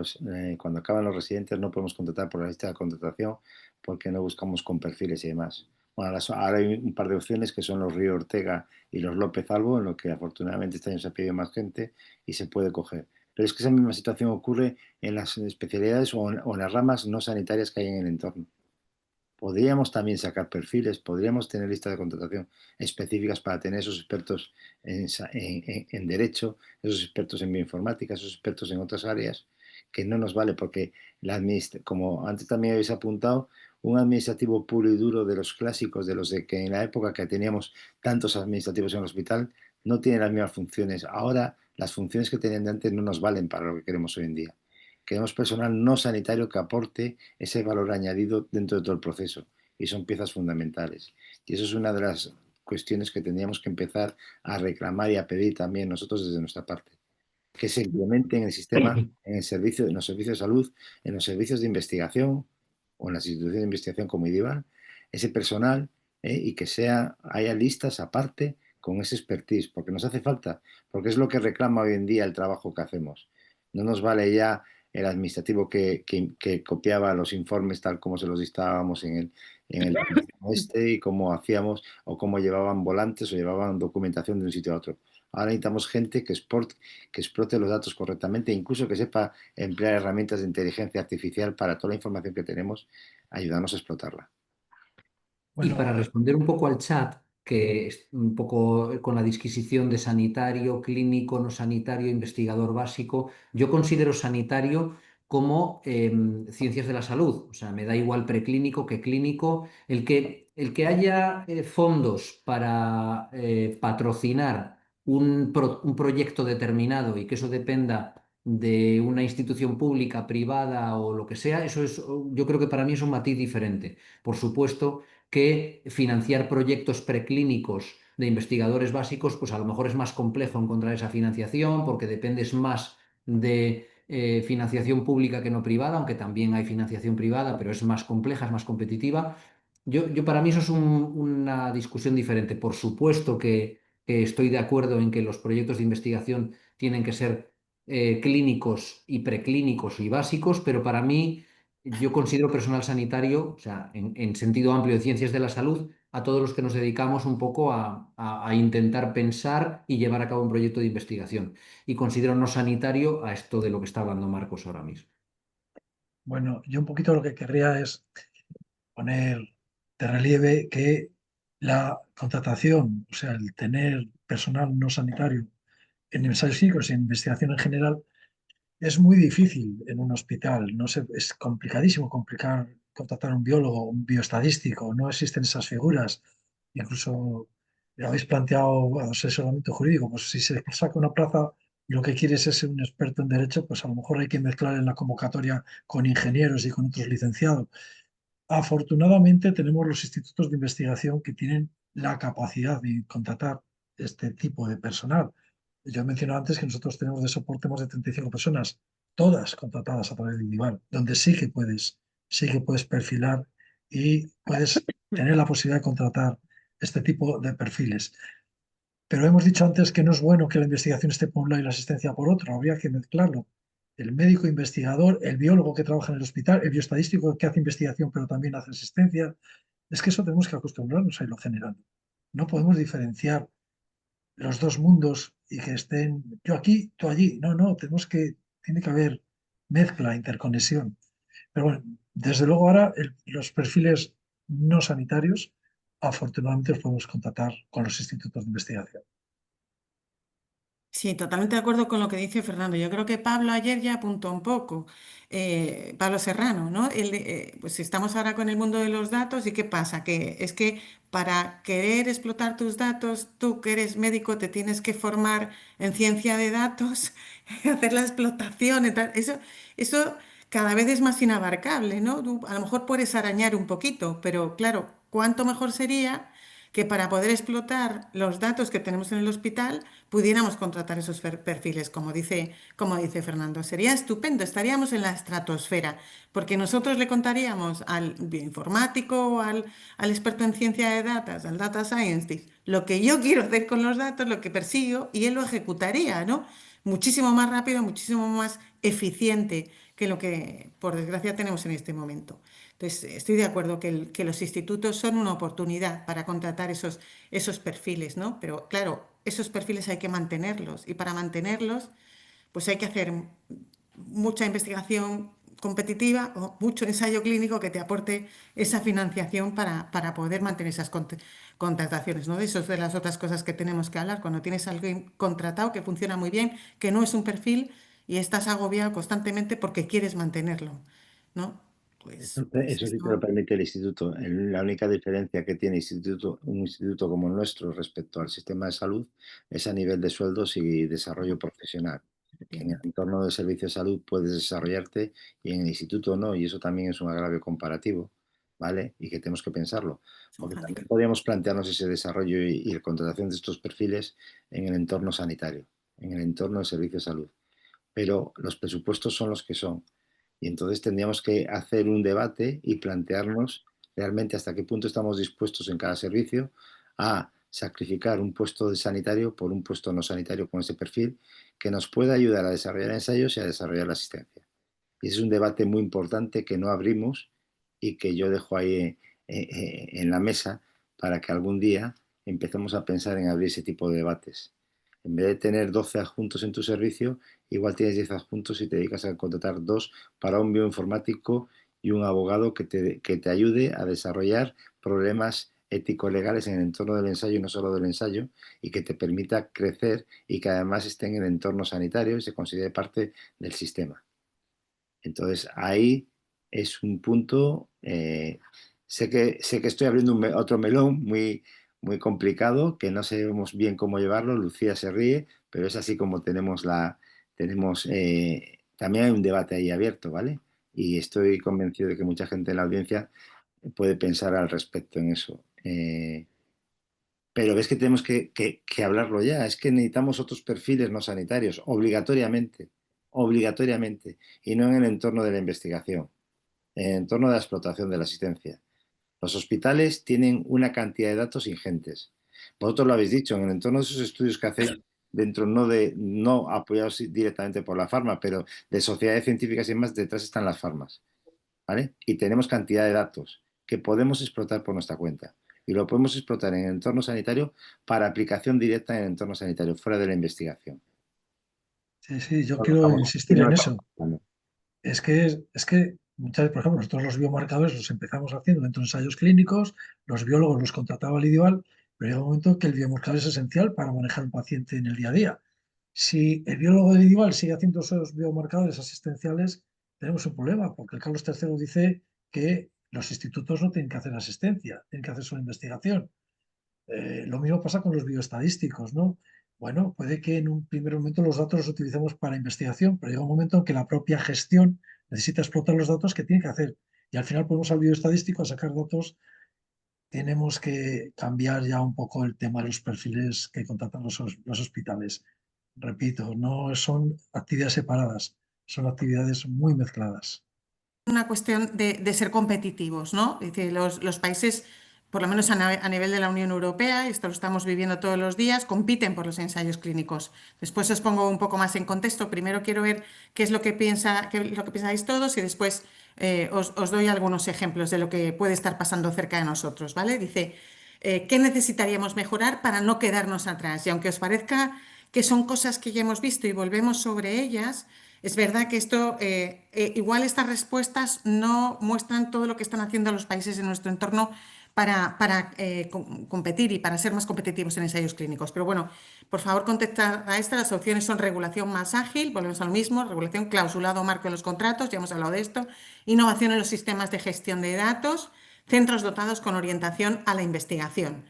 cuando acaban los residentes no podemos contratar por la lista de contratación porque no buscamos con perfiles y demás. Bueno, ahora hay un par de opciones que son los Río Ortega y los López Albo, en lo que afortunadamente este año se ha pedido más gente y se puede coger. Pero es que esa misma situación ocurre en las especialidades o en las ramas no sanitarias que hay en el entorno. Podríamos también sacar perfiles, podríamos tener listas de contratación específicas para tener esos expertos en derecho, esos expertos en bioinformática, esos expertos en otras áreas, que no nos vale porque como antes también habéis apuntado, un administrativo puro y duro de los clásicos, de los de que en la época que teníamos tantos administrativos en el hospital, no tiene las mismas funciones. Ahora las funciones que tenían de antes no nos valen para lo que queremos hoy en día. Queremos personal no sanitario que aporte ese valor añadido dentro de todo el proceso y son piezas fundamentales. Y eso es una de las cuestiones que tendríamos que empezar a reclamar y a pedir también nosotros desde nuestra parte, que se implemente en el sistema, en los servicios de salud, en los servicios de investigación o en las instituciones de investigación como IDIVAN, ese personal y que haya listas aparte con ese expertise, porque nos hace falta, porque es lo que reclama hoy en día el trabajo que hacemos. No nos vale ya el administrativo que copiaba los informes tal como se los dictábamos en el oeste y cómo hacíamos o cómo llevaban volantes o llevaban documentación de un sitio a otro. Ahora necesitamos gente que explote los datos correctamente, incluso que sepa emplear herramientas de inteligencia artificial para toda la información que tenemos, ayudarnos a explotarla. Y para Bueno, responder un poco al chat, que es un poco con la disquisición de sanitario, clínico, no sanitario, investigador básico, yo considero sanitario como ciencias de la salud. O sea, me da igual preclínico que clínico. El que haya fondos para patrocinar un proyecto determinado y que eso dependa de una institución pública, privada o lo que sea, eso es, yo creo que para mí es un matiz diferente. Por supuesto que financiar proyectos preclínicos de investigadores básicos, pues a lo mejor es más complejo encontrar esa financiación porque dependes más de financiación pública que no privada, aunque también hay financiación privada, pero es más compleja, es más competitiva. Yo para mí eso es una discusión diferente. Por supuesto que estoy de acuerdo en que los proyectos de investigación tienen que ser clínicos y preclínicos y básicos, pero para mí yo considero personal sanitario, o sea, en sentido amplio de ciencias de la salud, a todos los que nos dedicamos un poco a intentar pensar y llevar a cabo un proyecto de investigación. Y considero no sanitario a esto de lo que está hablando Marcos ahora mismo. bueno, yo un poquito lo que querría es poner de relieve que la contratación, o sea, el tener personal no sanitario en ensayos clínicos y en investigación en general, es muy difícil en un hospital. No sé, es complicadísimo contratar un biólogo, un bioestadístico, no existen esas figuras. Incluso habéis planteado asesoramiento jurídico, pues si se saca una plaza y lo que quieres es ser un experto en derecho, pues a lo mejor hay que mezclar en la convocatoria con ingenieros y con otros licenciados. Afortunadamente tenemos los institutos de investigación que tienen la capacidad de contratar este tipo de personal. Yo he mencionado antes que nosotros tenemos de soporte más de 35 personas, todas contratadas a través de Indival, donde sí que puedes perfilar y puedes tener la posibilidad de contratar este tipo de perfiles. Pero hemos dicho antes que no es bueno que la investigación esté por un lado y la asistencia por otro, habría que mezclarlo. El médico investigador, el biólogo que trabaja en el hospital, el bioestadístico que hace investigación pero también hace asistencia, es que eso tenemos que acostumbrarnos a irlo generando. No podemos diferenciar los dos mundos y que estén yo aquí, tú allí. No, no, tiene que haber mezcla, interconexión. Pero bueno, desde luego ahora los perfiles no sanitarios, afortunadamente los podemos contactar con los institutos de investigación. Sí, totalmente de acuerdo con lo que dice Fernando. Yo creo que Pablo ayer ya apuntó un poco, Pablo Serrano, ¿no? Pues estamos ahora con el mundo de los datos y ¿qué pasa? Que es que para querer explotar tus datos, tú que eres médico te tienes que formar en ciencia de datos, hacer la explotación y tal. Eso cada vez es más inabarcable, ¿no? Tú a lo mejor puedes arañar un poquito, pero claro, ¿cuánto mejor sería que para poder explotar los datos que tenemos en el hospital pudiéramos contratar esos perfiles, como dice Fernando. Sería estupendo, estaríamos en la estratosfera, porque nosotros le contaríamos al bioinformático, al experto en ciencia de datos, al data scientist, lo que yo quiero hacer con los datos, lo que persigo, y él lo ejecutaría, ¿no? Muchísimo más rápido, muchísimo más eficiente que lo que, por desgracia, tenemos en este momento. Entonces, estoy de acuerdo que los institutos son una oportunidad para contratar esos perfiles, ¿no? Pero claro, esos perfiles hay que mantenerlos y para mantenerlos, pues hay que hacer mucha investigación competitiva o mucho ensayo clínico que te aporte esa financiación para poder mantener esas contrataciones, ¿no? De eso es de las otras cosas que tenemos que hablar. Cuando tienes a alguien contratado que funciona muy bien, que no es un perfil y estás agobiado constantemente porque quieres mantenerlo, ¿no? Pues Eso sí que lo esto, permite el instituto. La única diferencia que tiene un instituto como el nuestro respecto al sistema de salud es a nivel de sueldos y desarrollo profesional. Que en el efectivamente, entorno del servicio de salud puedes desarrollarte y en el instituto no, y eso también es un agravio comparativo, ¿vale? Y que tenemos que pensarlo, son porque también fáciles. podríamos plantearnos ese desarrollo y la contratación de estos perfiles en el entorno sanitario, en el entorno del servicio de salud. Pero los presupuestos son los que son. Y entonces tendríamos que hacer un debate y plantearnos realmente hasta qué punto estamos dispuestos en cada servicio a sacrificar un puesto de sanitario por un puesto no sanitario con ese perfil que nos pueda ayudar a desarrollar ensayos y a desarrollar la asistencia. Y ese es un debate muy importante que no abrimos y que yo dejo ahí en la mesa para que algún día empecemos a pensar en abrir ese tipo de debates. En vez de tener 12 adjuntos en tu servicio, igual tienes 10 adjuntos y te dedicas a contratar dos para un bioinformático y un abogado que te ayude a desarrollar problemas ético-legales en el entorno del ensayo y no solo del ensayo, y que te permita crecer y que además esté en el entorno sanitario y se considere parte del sistema. Entonces, ahí es un punto, sé que estoy abriendo otro melón muy complicado, que no sabemos bien cómo llevarlo, Lucía se ríe, pero es así como también hay un debate ahí abierto, ¿vale? Y estoy convencido de que mucha gente en la audiencia puede pensar al respecto en eso. Pero es que tenemos que hablarlo ya, es que necesitamos otros perfiles no sanitarios, obligatoriamente, y no en el entorno de la investigación, en el entorno de la explotación de la asistencia. Los hospitales tienen una cantidad de datos ingentes. Vosotros lo habéis dicho, en el entorno de esos estudios que hacéis dentro, no apoyados directamente por la farma, pero de sociedades científicas y demás, detrás están las farmas, ¿vale? Y tenemos cantidad de datos que podemos explotar por nuestra cuenta. Y lo podemos explotar en el entorno sanitario para aplicación directa en el entorno sanitario, fuera de la investigación. Sí, sí, yo No lo quiero estamos, y insistir no lo en estamos eso. haciendo. Es que muchas veces, por ejemplo, nosotros los biomarcadores los empezamos haciendo dentro de ensayos clínicos, los biólogos los contrataba al individual, pero llega un momento que el biomarcador es esencial para manejar un paciente en el día a día. Si el biólogo individual sigue haciendo esos biomarcadores asistenciales, tenemos un problema, porque el Carlos III dice que los institutos no tienen que hacer asistencia, tienen que hacer solo investigación. Lo mismo pasa con los bioestadísticos, ¿no? Bueno, puede que en un primer momento los datos los utilicemos para investigación, pero llega un momento en que la propia gestión necesita explotar los datos que tiene que hacer. Y al final podemos al bioestadístico a sacar datos. Tenemos que cambiar ya un poco el tema de los perfiles que contratan los hospitales. Repito, no son actividades separadas, son actividades muy mezcladas. Una cuestión de ser competitivos, ¿no? Es decir, los países, por lo menos a nivel de la Unión Europea, y esto lo estamos viviendo todos los días, compiten por los ensayos clínicos. Después os pongo un poco más en contexto. Primero quiero ver qué es lo que pensáis todos y después os doy algunos ejemplos de lo que puede estar pasando cerca de nosotros, ¿vale? Dice, ¿qué necesitaríamos mejorar para no quedarnos atrás? Y aunque os parezca que son cosas que ya hemos visto y volvemos sobre ellas, es verdad que igual estas respuestas no muestran todo lo que están haciendo los países en nuestro entorno para competir y para ser más competitivos en ensayos clínicos. Pero bueno, por favor, contestar a esta. Las opciones son regulación más ágil, volvemos a lo mismo, regulación, clausulado marco en los contratos, ya hemos hablado de esto, innovación en los sistemas de gestión de datos, centros dotados con orientación a la investigación.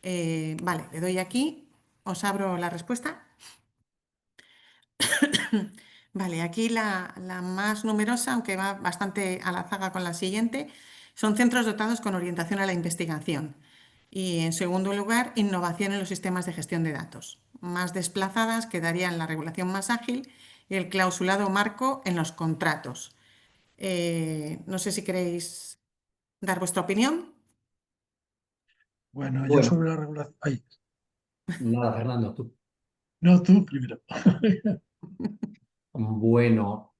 Vale, le doy aquí, os abro la respuesta. Vale, aquí la más numerosa, aunque va bastante a la zaga con la siguiente, son centros dotados con orientación a la investigación. Y en segundo lugar, innovación en los sistemas de gestión de datos. Más desplazadas quedarían la regulación más ágil y el clausulado marco en los contratos. No sé si queréis dar vuestra opinión. Bueno, yo Bueno, sobre la regulación... Ay, nada, Fernando, tú. no, tú primero. Bueno,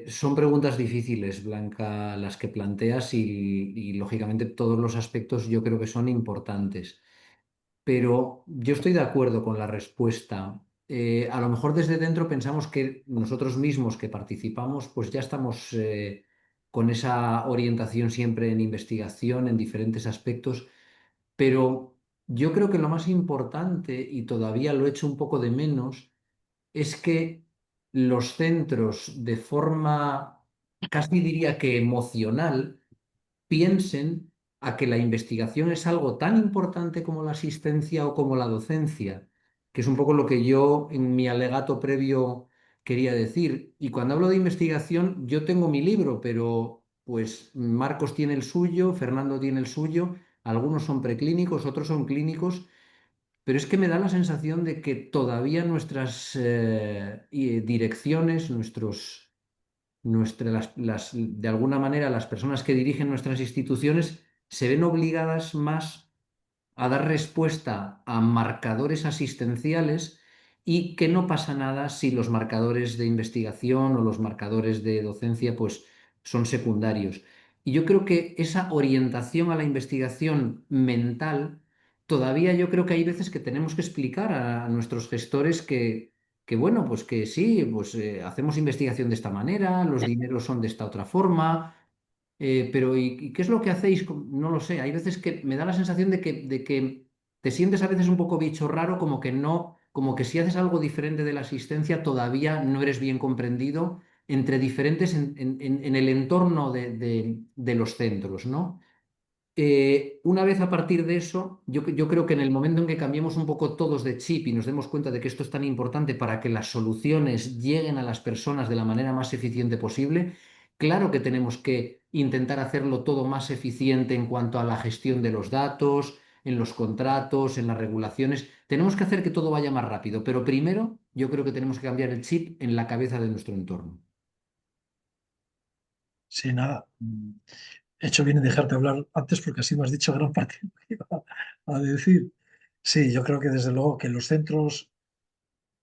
son preguntas difíciles, Blanca, las que planteas y, lógicamente todos los aspectos yo creo que son importantes. Pero yo estoy de acuerdo con la respuesta. A lo mejor desde dentro pensamos que nosotros mismos que participamos, pues ya estamos con esa orientación siempre en investigación, en diferentes aspectos, pero yo creo que lo más importante, y todavía lo echo un poco de menos, es que los centros de forma, casi diría que emocional, piensen a que la investigación es algo tan importante como la asistencia o como la docencia, que es un poco lo que yo en mi alegato previo quería decir. Y cuando hablo de investigación, yo tengo mi libro, pero pues Marcos tiene el suyo, Fernando tiene el suyo, algunos son preclínicos, otros son clínicos, pero es que me da la sensación de que todavía nuestras direcciones, de alguna manera, las personas que dirigen nuestras instituciones se ven obligadas más a dar respuesta a marcadores asistenciales y que no pasa nada si los marcadores de investigación o los marcadores de docencia pues son secundarios. Y yo creo que esa orientación a la investigación mental, todavía yo creo que hay veces que tenemos que explicar a nuestros gestores que bueno, pues que sí, pues hacemos investigación de esta manera, los dineros son de esta otra forma, pero ¿y qué es lo que hacéis? No lo sé. Hay veces que me da la sensación de que te sientes a veces un poco bicho raro, como que no, como que si haces algo diferente de la asistencia todavía no eres bien comprendido entre diferentes en el entorno de los centros, ¿no? Una vez a partir de eso, yo creo que en el momento en que cambiemos un poco todos de chip y nos demos cuenta de que esto es tan importante para que las soluciones lleguen a las personas de la manera más eficiente posible, claro que tenemos que intentar hacerlo todo más eficiente en cuanto a la gestión de los datos, en los contratos, en las regulaciones. Tenemos que hacer que todo vaya más rápido, pero primero yo creo que tenemos que cambiar el chip en la cabeza de nuestro entorno. Sí, nada. He hecho bien en dejarte hablar antes porque así me has dicho gran parte de lo que iba a decir. Sí, yo creo que desde luego que los centros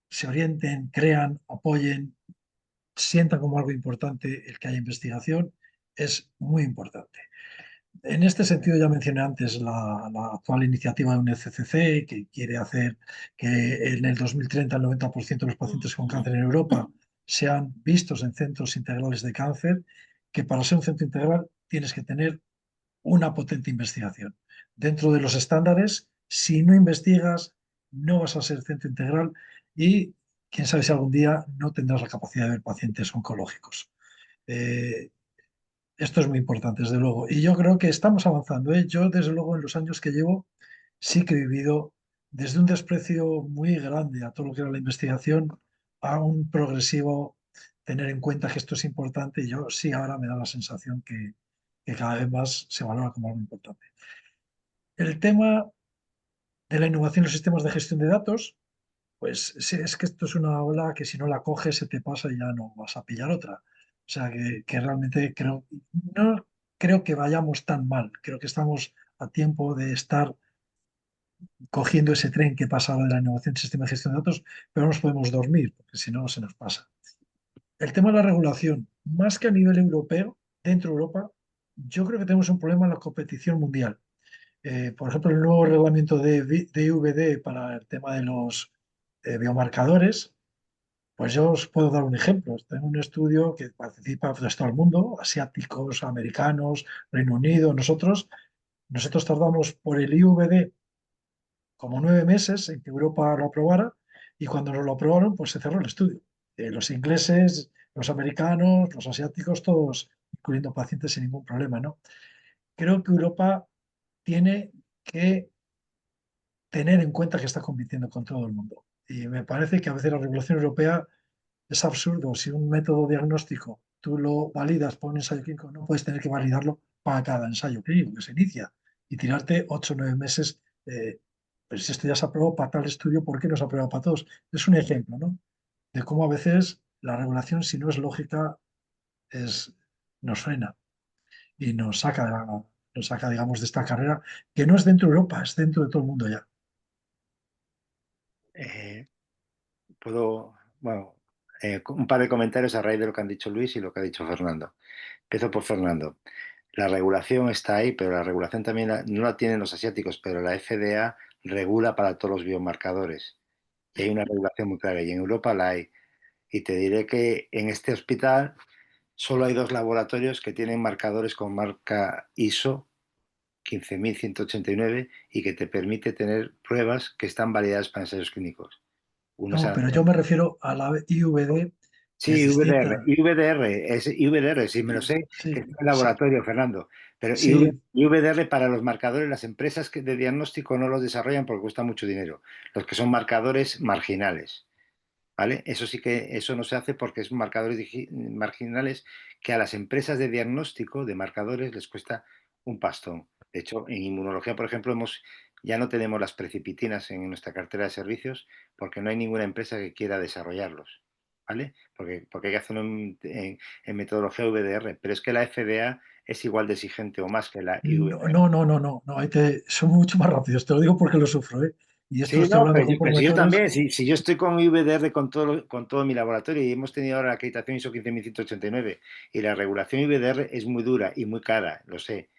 se orienten, crean, apoyen, sientan como algo importante el que haya investigación, es muy importante. En este sentido, ya mencioné antes la actual iniciativa de UNFCCC, que quiere hacer que en el 2030 el 90% de los pacientes con cáncer en Europa sean vistos en centros integrales de cáncer, que para ser un centro integral tienes que tener una potente investigación. Dentro de los estándares, si no investigas, no vas a ser centro integral y quién sabe si algún día no tendrás la capacidad de ver pacientes oncológicos. Eh, Esto es muy importante, desde luego. Y yo creo que estamos avanzando, ¿eh? Yo, desde luego, en los años que llevo, sí que he vivido desde un desprecio muy grande a todo lo que era la investigación a un progresivo tener en cuenta que esto es importante. Y yo sí, ahora me da la sensación que cada vez más se valora como algo importante. El tema de la innovación en los sistemas de gestión de datos, pues sí, es que esto es una ola que si no la coges se te pasa y ya no vas a pillar otra. O sea que realmente creo, no creo que vayamos tan mal. Creo que estamos a tiempo de estar cogiendo ese tren que pasa de la innovación en sistema de gestión de datos, pero no nos podemos dormir, porque si no se nos pasa. El tema de la regulación, más que a nivel europeo, dentro de Europa, yo creo que tenemos un problema en la competición mundial. Por ejemplo, el nuevo reglamento de IVD para el tema de los biomarcadores, pues yo os puedo dar un ejemplo. Tengo un estudio que participa de todo el mundo, asiáticos, americanos, Reino Unido, nosotros tardamos por el IVD como 9 meses en que Europa lo aprobara y cuando nos lo aprobaron, pues se cerró el estudio. Los ingleses, los americanos, los asiáticos, todos, incluyendo pacientes sin ningún problema, ¿no? Creo que Europa tiene que tener en cuenta que está compitiendo con todo el mundo. Y me parece que a veces la regulación europea es absurdo. Si un método diagnóstico tú lo validas por un ensayo clínico, no puedes tener que validarlo para cada ensayo clínico que se inicia y tirarte 8 o 9 meses. Pero si esto ya se aprobó para tal estudio, ¿por qué no se ha aprobado para todos? Es un ejemplo, ¿no? De cómo a veces la regulación, si no es lógica, nos frena y nos saca, digamos, de esta carrera que no es dentro de Europa, es dentro de todo el mundo ya. Eh, bueno, un par de comentarios a raíz de lo que han dicho Luis y lo que ha dicho Fernando. Empiezo por Fernando. La regulación está ahí, pero la regulación también no la tienen los asiáticos, pero la FDA regula para todos los biomarcadores. Y hay una regulación muy clara, y en Europa la hay. Y te diré que en este hospital solo hay 2 laboratorios que tienen marcadores con marca ISO 15189 y que te permite tener pruebas que están validadas para ensayos clínicos. Uno es No, pero yo me refiero a la IVD, que Sí, es IVDR, distinta. IVDR, sí, me lo sé, que Sí, está en el laboratorio, Fernando. Pero sí, IVDR para los marcadores, las empresas de diagnóstico no los desarrollan porque cuesta mucho dinero. Los que son marcadores marginales, ¿vale? Eso sí que, eso no se hace porque son marcadores marginales que a las empresas de diagnóstico, de marcadores, les cuesta un pastón. De hecho, en inmunología, por ejemplo, ya no tenemos las precipitinas en nuestra cartera de servicios porque no hay ninguna empresa que quiera desarrollarlos. ¿Vale? Porque hay que hacerlo en metodología VDR, pero es que la FDA es igual de exigente o más que la no, IVDR. no, no, no, no, no, son mucho más rápidos, te lo digo porque lo sufro, ¿eh? Y esto lo Sí, estoy no, hablando con pero si yo promotores. también, si yo estoy con IVDR con todo mi laboratorio y hemos tenido ahora la acreditación ISO 15189 y la regulación IVDR es muy dura y muy cara, lo sé,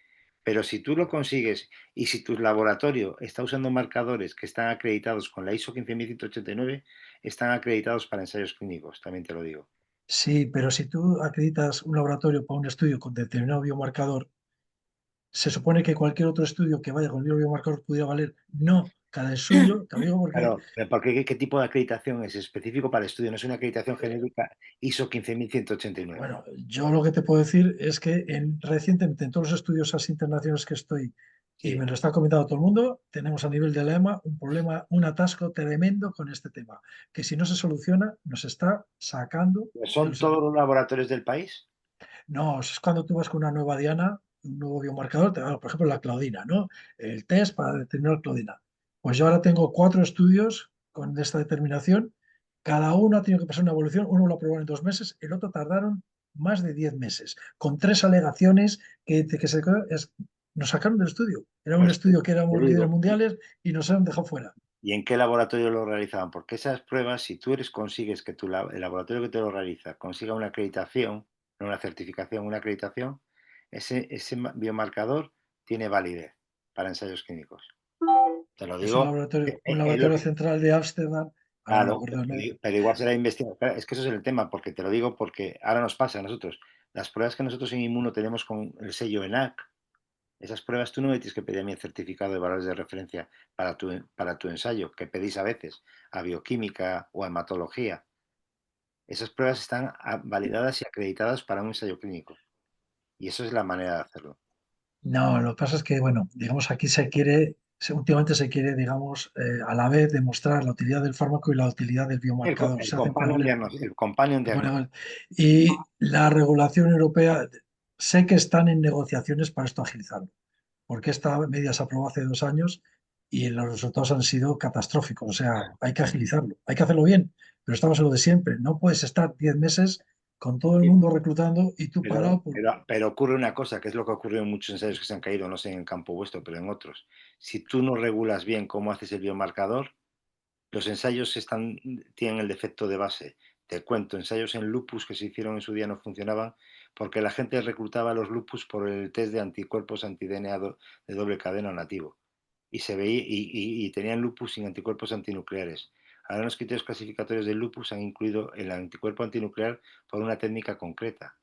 pero si tú lo consigues y si tu laboratorio está usando marcadores que están acreditados con la ISO 15189, están acreditados para ensayos clínicos, también te lo digo. Sí, pero si tú acreditas un laboratorio para un estudio con determinado biomarcador, se supone que cualquier otro estudio que vaya con el mismo biomarcador pudiera valer. No, cada estudio, te lo digo porque, Claro, pero ¿por qué tipo de acreditación es específico para el estudio? No es una acreditación genérica ISO 15189. bueno, yo lo que te puedo decir es que recientemente en todos los estudios así internacionales que estoy, y me Sí. lo está comentando todo el mundo, tenemos a nivel de la EMA un problema, un atasco tremendo con este tema, que si no se soluciona nos está sacando de ¿Son los... todos los laboratorios del país? No, es cuando tú vas con una nueva diana, un nuevo biomarcador, por ejemplo la claudina, ¿no? El test para determinar claudina. Pues yo ahora tengo 4 estudios con esta determinación, cada uno ha tenido que pasar una evolución, uno lo aprobaron en 2 meses, el otro tardaron más de 10 meses, con 3 alegaciones nos sacaron del estudio. Era un Pues estudio que te éramos líderes digo, mundiales y nos han dejado fuera. ¿y en qué laboratorio lo realizaban? Porque esas pruebas, si tú consigues que el laboratorio que te lo realiza consiga una acreditación, no una certificación, una acreditación, ese biomarcador tiene validez para ensayos clínicos. Te lo Es un digo, laboratorio, un es lo laboratorio que, central de Ámsterdam, ahora no me claro, acuerdo el nombre. pero igual será investigación. Es que eso es el tema, porque te lo digo porque ahora nos pasa a nosotros. Las pruebas que nosotros en Inmuno tenemos con el sello ENAC, esas pruebas tú no me tienes que pedir a mí el certificado de valores de referencia para tu ensayo, que pedís a veces a bioquímica o a hematología. Esas pruebas están validadas y acreditadas para un ensayo clínico. Y eso es la manera de hacerlo. No, lo que pasa es que, bueno, digamos, aquí últimamente se quiere, digamos, a la vez demostrar la utilidad del fármaco y la utilidad del biomarcador. Se hacen paralelo. El companion Vale, diagnostic. vale. Y la regulación europea, sé que están en negociaciones para esto agilizarlo, porque esta medida se aprobó hace 2 años y los resultados han sido catastróficos. O sea, hay que agilizarlo, hay que hacerlo bien, pero estamos en lo de siempre. No puedes estar 10 meses con todo el mundo reclutando y tú parado por... Pero ocurre una cosa, que es lo que ha ocurrido en muchos ensayos que se han caído, no sé en el campo vuestro, pero en otros. Si tú no regulas bien cómo haces el biomarcador, los ensayos tienen el defecto de base. Te cuento, ensayos en lupus que se hicieron en su día no funcionaban porque la gente reclutaba los lupus por el test de anticuerpos anti-DNA de doble cadena nativo. Y se veía y tenían lupus sin anticuerpos antinucleares. Ahora los criterios clasificatorios del lupus han incluido el anticuerpo antinuclear por una técnica concreta,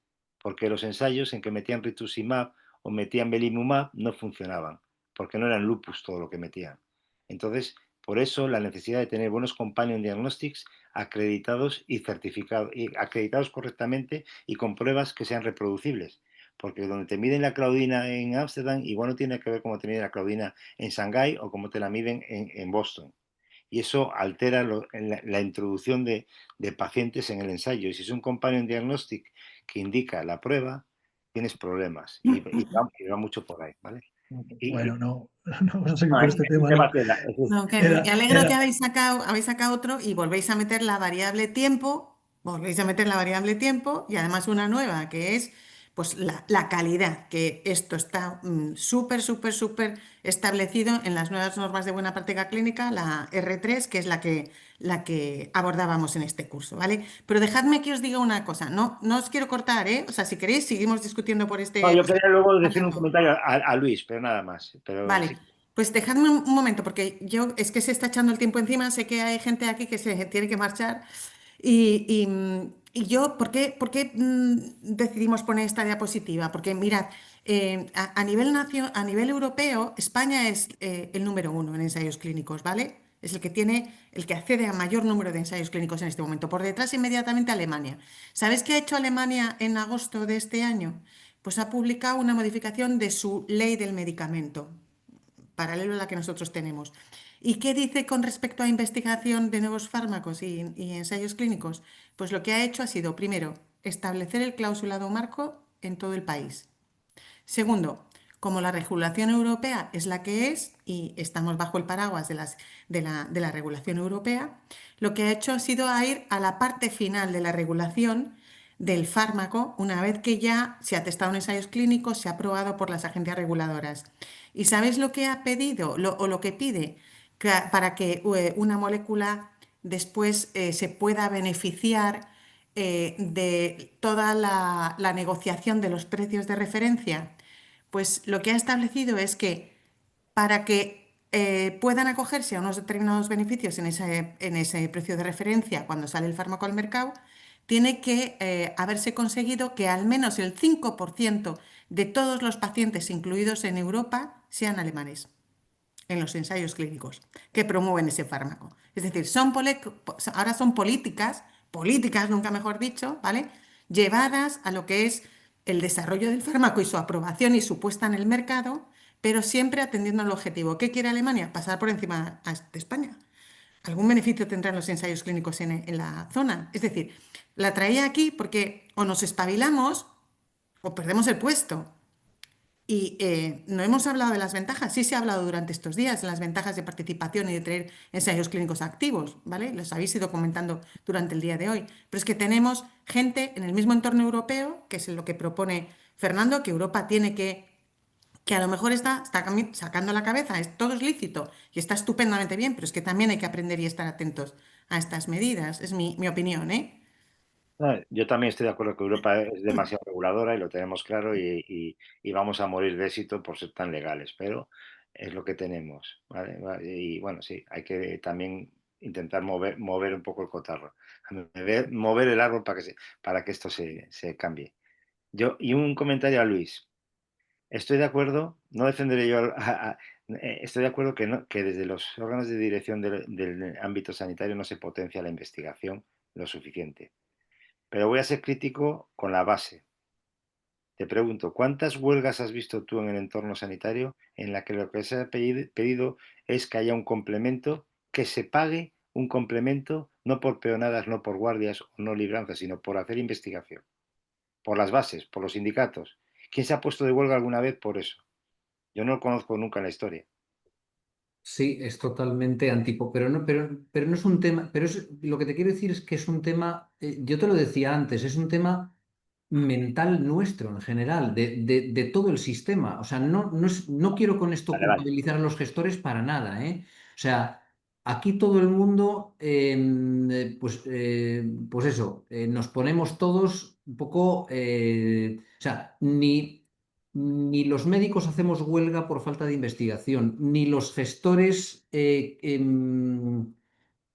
porque los ensayos en que metían rituximab o metían belimumab no funcionaban, porque no eran lupus todo lo que metían. Entonces, por eso la necesidad de tener buenos companion diagnostics acreditados y certificados, y acreditados correctamente y con pruebas que sean reproducibles. Porque donde te miden la claudina en Ámsterdam, igual no tiene que ver cómo te miden la claudina en Shanghái o cómo te la miden en Boston. Y eso altera la introducción de pacientes en el ensayo. Y si es un companion diagnostic que indica la prueba, tienes problemas y va mucho por ahí, ¿vale? Bueno, Y, no, no sé que no, por es este un tema tema no. tela, No, que me Era, alegro que era, habéis sacado otro y volvéis a meter la variable tiempo, volvéis a meter la variable tiempo y además una nueva que es pues la calidad, que esto está súper, súper, súper establecido en las nuevas normas de buena práctica clínica, la R3, que es la que abordábamos en este curso, ¿vale? Pero dejadme que os diga una cosa, no, no os quiero cortar, ¿eh? O sea, si queréis, seguimos discutiendo por no, este... yo quería luego decir un apartado. comentario a Luis, pero nada más. Pero Vale, sí, pues dejadme un momento, porque yo es que se está echando el tiempo encima, sé que hay gente aquí que se tiene que marchar y yo, ¿por qué decidimos poner esta diapositiva? Porque mirad, a nivel europeo, España es el número uno en ensayos clínicos, ¿vale? Es el que accede a mayor número de ensayos clínicos en este momento. Por detrás, inmediatamente, Alemania. ¿Sabéis qué ha hecho Alemania en agosto de este año? Pues ha publicado una modificación de su ley del medicamento paralelo a la que nosotros tenemos. ¿Y qué dice con respecto a investigación de nuevos fármacos y ensayos clínicos? Pues lo que ha hecho ha sido, primero, establecer el clausulado marco en todo el país. Segundo, como la regulación europea es la que es y estamos bajo el paraguas de la regulación europea, lo que ha hecho ha sido a ir a la parte final de la regulación del fármaco una vez que ya se ha testado en ensayos clínicos, se ha aprobado por las agencias reguladoras. ¿Y sabéis lo que ha pedido o lo que pide? Para que una molécula después se pueda beneficiar de toda la negociación de los precios de referencia, pues lo que ha establecido es que para que puedan acogerse a unos determinados beneficios en ese precio de referencia cuando sale el fármaco al mercado, tiene que haberse conseguido que al menos el 5% de todos los pacientes incluidos en Europa sean alemanes en los ensayos clínicos que promueven ese fármaco. Es decir, ahora son políticas, nunca mejor dicho, ¿vale? Llevadas a lo que es el desarrollo del fármaco y su aprobación y su puesta en el mercado, pero siempre atendiendo al objetivo. ¿Qué quiere Alemania? Pasar por encima de España. ¿Algún beneficio tendrán los ensayos clínicos en la zona? Es decir, la traía aquí porque o nos espabilamos o perdemos el puesto. Y no hemos hablado de las ventajas, sí se ha hablado durante estos días de las ventajas de participación y de tener ensayos clínicos activos, ¿vale? Los habéis ido comentando durante el día de hoy. Pero es que tenemos gente en el mismo entorno europeo, que es lo que propone Fernando, que Europa tiene que a lo mejor está sacando la cabeza, todo es lícito y está estupendamente bien, pero es que también hay que aprender y estar atentos a estas medidas, es mi opinión, ¿eh? no, yo también estoy de acuerdo que Europa es demasiado reguladora y lo tenemos claro y vamos a morir de éxito por ser tan legales, pero es lo que tenemos, ¿vale? Y bueno, sí, hay que también intentar mover un poco el cotarro, mover el árbol para que esto se cambie. Y un comentario a Luis. Estoy de acuerdo, no defenderé yo, estoy de acuerdo que desde los órganos de dirección del ámbito sanitario no se potencia la investigación lo suficiente. Pero voy a ser crítico con la base. Te pregunto, ¿cuántas huelgas has visto tú en el entorno sanitario en la que lo que se ha pedido es que haya un complemento, que se pague un complemento, no por peonadas, no por guardias o no libranzas, sino por hacer investigación? Por las bases, por los sindicatos. ¿Quién se ha puesto de huelga alguna vez por eso? Yo no lo conozco nunca en la historia. Sí, es totalmente antipo, pero no es un tema, lo que te quiero decir es que es un tema, yo te lo decía antes, es un tema mental nuestro en general, de todo el sistema. O sea, no quiero con esto Vale, vale. culpabilizar a los gestores para nada, ¿eh? O sea, aquí todo el mundo, pues eso, nos ponemos todos un poco, o sea, ni los médicos hacemos huelga por falta de investigación, ni los gestores te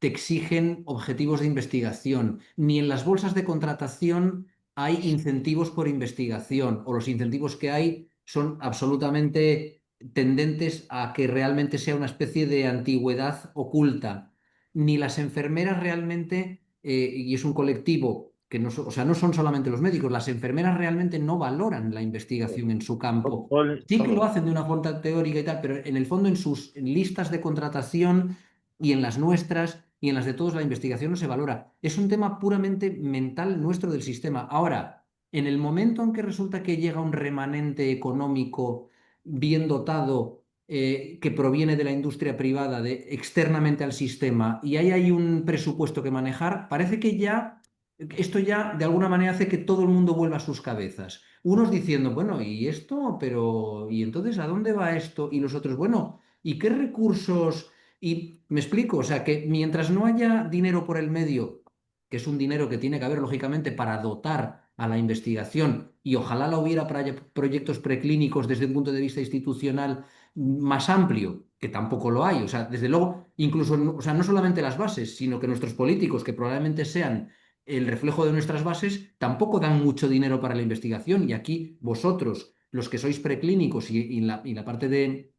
exigen objetivos de investigación, ni en las bolsas de contratación hay incentivos por investigación, o los incentivos que hay son absolutamente tendentes a que realmente sea una especie de antigüedad oculta. Ni las enfermeras realmente, y es un colectivo que o sea, no son solamente los médicos, las enfermeras realmente no valoran la investigación en su campo. Sí que lo hacen de una forma teórica y tal, pero en el fondo en sus listas de contratación y en las nuestras y en las de todos la investigación no se valora. Es un tema puramente mental nuestro del sistema. Ahora, en el momento en que resulta que llega un remanente económico bien dotado, que proviene de la industria privada, externamente al sistema, y ahí hay un presupuesto que manejar, parece que ya esto ya de alguna manera hace que todo el mundo vuelva a sus cabezas. Unos diciendo, bueno, ¿y esto? Pero, ¿y entonces a dónde va esto? Y los otros, bueno, ¿y qué recursos? Y me explico, o sea, que mientras no haya dinero por el medio, que es un dinero que tiene que haber, lógicamente, para dotar a la investigación, y ojalá la hubiera para proyectos preclínicos desde un punto de vista institucional más amplio, que tampoco lo hay. O sea, desde luego, incluso, o sea, no solamente las bases, sino que nuestros políticos, que probablemente sean el reflejo de nuestras bases, tampoco dan mucho dinero para la investigación. Y aquí vosotros, los que sois preclínicos y la parte de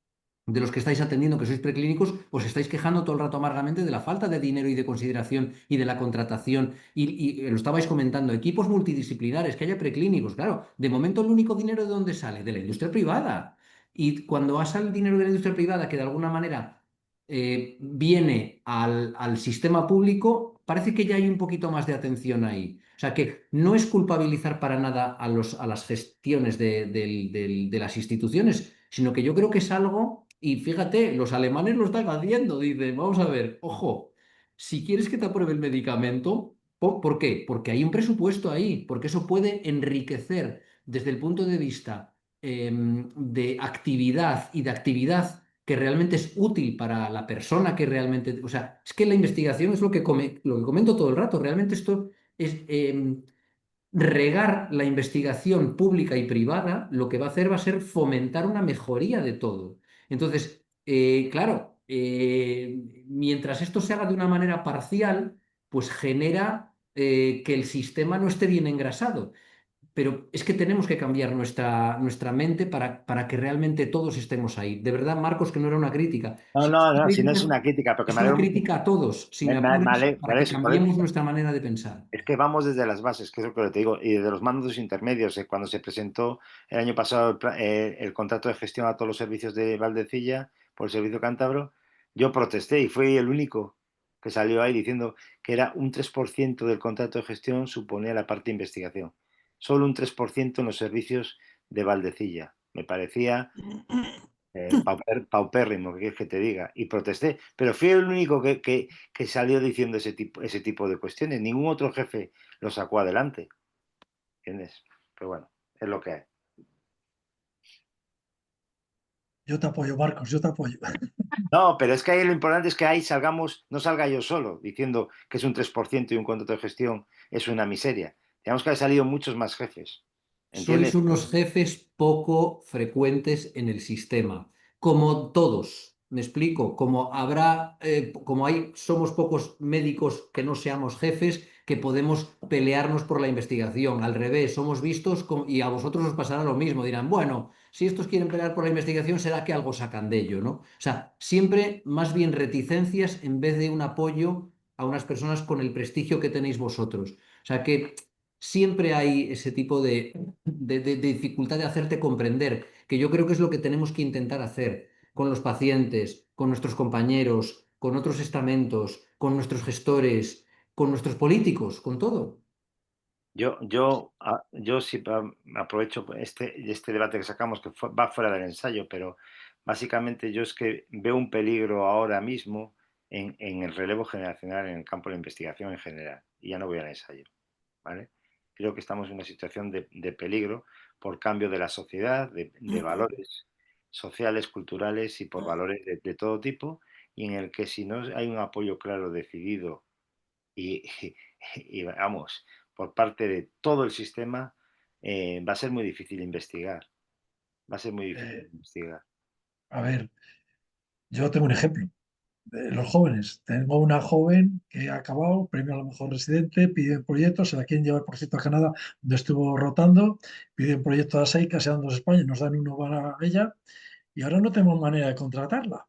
los que estáis atendiendo, que sois preclínicos, os estáis quejando todo el rato amargamente de la falta de dinero y de consideración y de la contratación. Y lo estabais comentando, equipos multidisciplinares, que haya preclínicos. Claro, de momento el único dinero de dónde sale, de la industria privada. Y cuando sale el dinero de la industria privada, que de alguna manera viene al sistema público, parece que ya hay un poquito más de atención ahí. O sea que no es culpabilizar para nada a las gestiones de las instituciones, sino que yo creo que es algo, y fíjate, los alemanes lo están haciendo, dicen, vamos a ver, ojo, si quieres que te apruebe el medicamento, ¿por qué? Porque hay un presupuesto ahí, porque eso puede enriquecer desde el punto de vista de actividad y de actividad que realmente es útil para la persona que realmente, o sea, es que la investigación es lo que comento todo el rato, realmente esto es regar la investigación pública y privada, lo que va a hacer va a ser fomentar una mejoría de todo. Entonces, claro, mientras esto se haga de una manera parcial, pues genera que el sistema no esté bien engrasado. Pero es que tenemos que cambiar nuestra mente para que realmente todos estemos ahí. De verdad, Marcos, que no era una crítica. No, no, no, si no es una crítica, porque Es me una alegro mucho. crítica a todos, si me apuras, para que Por eso, cambiemos nuestra manera de pensar. es que vamos desde las bases, que es lo que te digo, y desde los mandos intermedios. Cuando se presentó el año pasado el contrato de gestión a todos los servicios de Valdecilla por el servicio cántabro, yo protesté y fui el único que salió ahí diciendo que era un 3% del contrato de gestión suponía la parte de investigación. Solo un 3% en los servicios de Valdecilla. Me parecía paupérrimo, ¿qué quieres que te diga? Y protesté, pero fui el único que salió diciendo ese tipo de cuestiones. Ningún otro jefe lo sacó adelante, ¿entiendes? Pero bueno, es lo que hay. Yo te apoyo, Marcos, yo te apoyo. No, pero es que ahí lo importante es que ahí salgamos, no salga yo solo diciendo que es un 3% y un contrato de gestión es una miseria. Tenemos que haber salido muchos más jefes, Sois ¿entiendes? unos jefes poco frecuentes en el sistema, como todos. Me explico, somos pocos médicos que no seamos jefes, que podemos pelearnos por la investigación. Al revés, somos vistos y a vosotros os pasará lo mismo. Dirán, bueno, si estos quieren pelear por la investigación, será que algo sacan de ello, ¿no? O sea, siempre más bien reticencias en vez de un apoyo a unas personas con el prestigio que tenéis vosotros. O sea que siempre hay ese tipo de dificultad de hacerte comprender, que yo creo que es lo que tenemos que intentar hacer con los pacientes, con nuestros compañeros, con otros estamentos, con nuestros gestores, con nuestros políticos, con todo. Yo sí aprovecho este debate que sacamos, que va fuera del ensayo, pero básicamente yo es que veo un peligro ahora mismo en el relevo generacional en el campo de la investigación en general. Y ya no voy al ensayo, ¿vale? Creo que estamos en una situación de peligro por cambio de la sociedad, de valores sociales, culturales y por valores de todo tipo, y en el que si no hay un apoyo claro, decidido y, y vamos, por parte de todo el sistema, va a ser muy difícil investigar. Va a ser muy difícil Eh, investigar. a ver, yo tengo un ejemplo. Los jóvenes. Tengo una joven que ha acabado, premio a la mejor residente, pide un proyecto, se la quieren llevar, por cierto, a Canadá, donde estuvo rotando, pide un proyecto a SEICA, sean dos España, nos dan uno para ella, y ahora no tenemos manera de contratarla.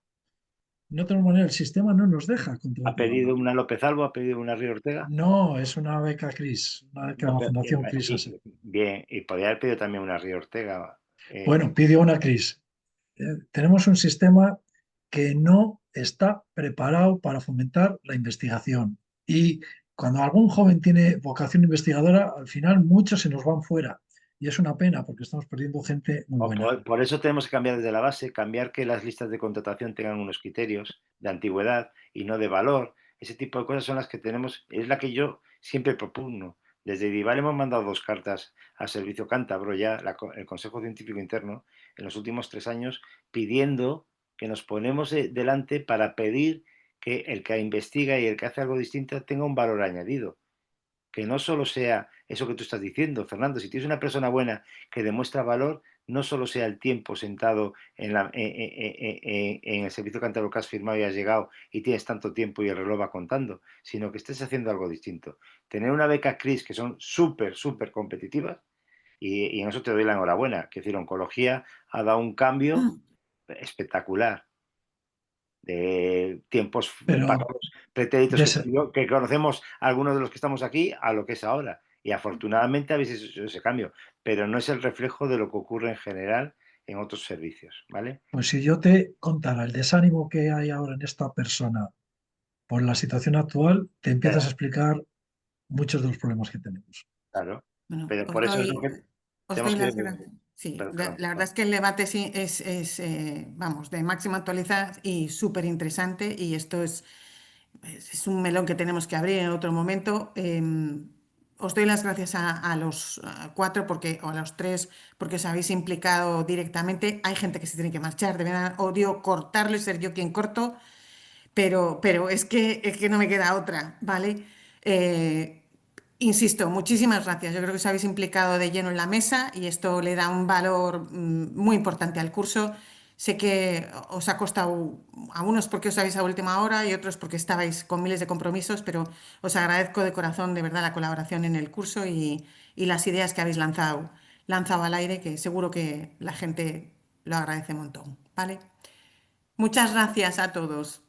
No tenemos manera, el sistema no nos deja ¿Ha contratarla. pedido una López Albo? ¿Ha pedido una Río Ortega? No, es una beca CRIS, una beca de No, la Fundación CRIS. bien, y podría haber pedido también una Río Ortega. Bueno, pidió una CRIS. Tenemos un sistema que no está preparado para fomentar la investigación. Y cuando algún joven tiene vocación investigadora, al final muchos se nos van fuera. Y es una pena porque estamos perdiendo gente muy buena. Por eso tenemos que cambiar desde la base, cambiar que las listas de contratación tengan unos criterios de antigüedad y no de valor. Ese tipo de cosas son las que tenemos, es la que yo siempre propugno. Desde Dival hemos mandado 2 cartas al Servicio Cántabro ya, el Consejo Científico Interno, en los últimos 3 años, pidiendo que nos ponemos delante para pedir que el que investiga y el que hace algo distinto tenga un valor añadido. Que no solo sea eso que tú estás diciendo, Fernando, si tienes una persona buena que demuestra valor, no solo sea el tiempo sentado en el servicio cántabro que has firmado y has llegado y tienes tanto tiempo y el reloj va contando, sino que estés haciendo algo distinto. Tener una beca CRIS que son súper, súper competitivas y en eso te doy la enhorabuena, que decir, oncología ha dado un cambio espectacular de tiempos Pero pagados pretéritos des- que conocemos algunos de los que estamos aquí a lo que es ahora. Y afortunadamente habéis hecho ese cambio, pero no es el reflejo de lo que ocurre en general en otros servicios, ¿vale? pues si yo te contara el desánimo que hay ahora en esta persona por la situación actual, te empiezas a explicar muchos de los problemas que tenemos. Claro. Bueno, Pero por eso es lo que os tenemos doy que... las gracias. Sí, Perdón, la verdad es que el debate sí vamos, de máxima actualidad y súper interesante y esto es un melón que tenemos que abrir en otro momento. Os doy las gracias a los 4 porque, o a los 3 porque os habéis implicado directamente. Hay gente que se tiene que marchar, de verdad odio cortarlo y ser yo quien corto, pero es que no me queda otra, ¿vale? Eh, Insisto, muchísimas gracias. Yo creo que os habéis implicado de lleno en la mesa y esto le da un valor muy importante al curso. Sé que os ha costado a unos porque os habéis a última hora y otros porque estabais con miles de compromisos, pero os agradezco de corazón de verdad la colaboración en el curso y las ideas que habéis lanzado al aire, que seguro que la gente lo agradece un montón, ¿vale? Muchas gracias a todos.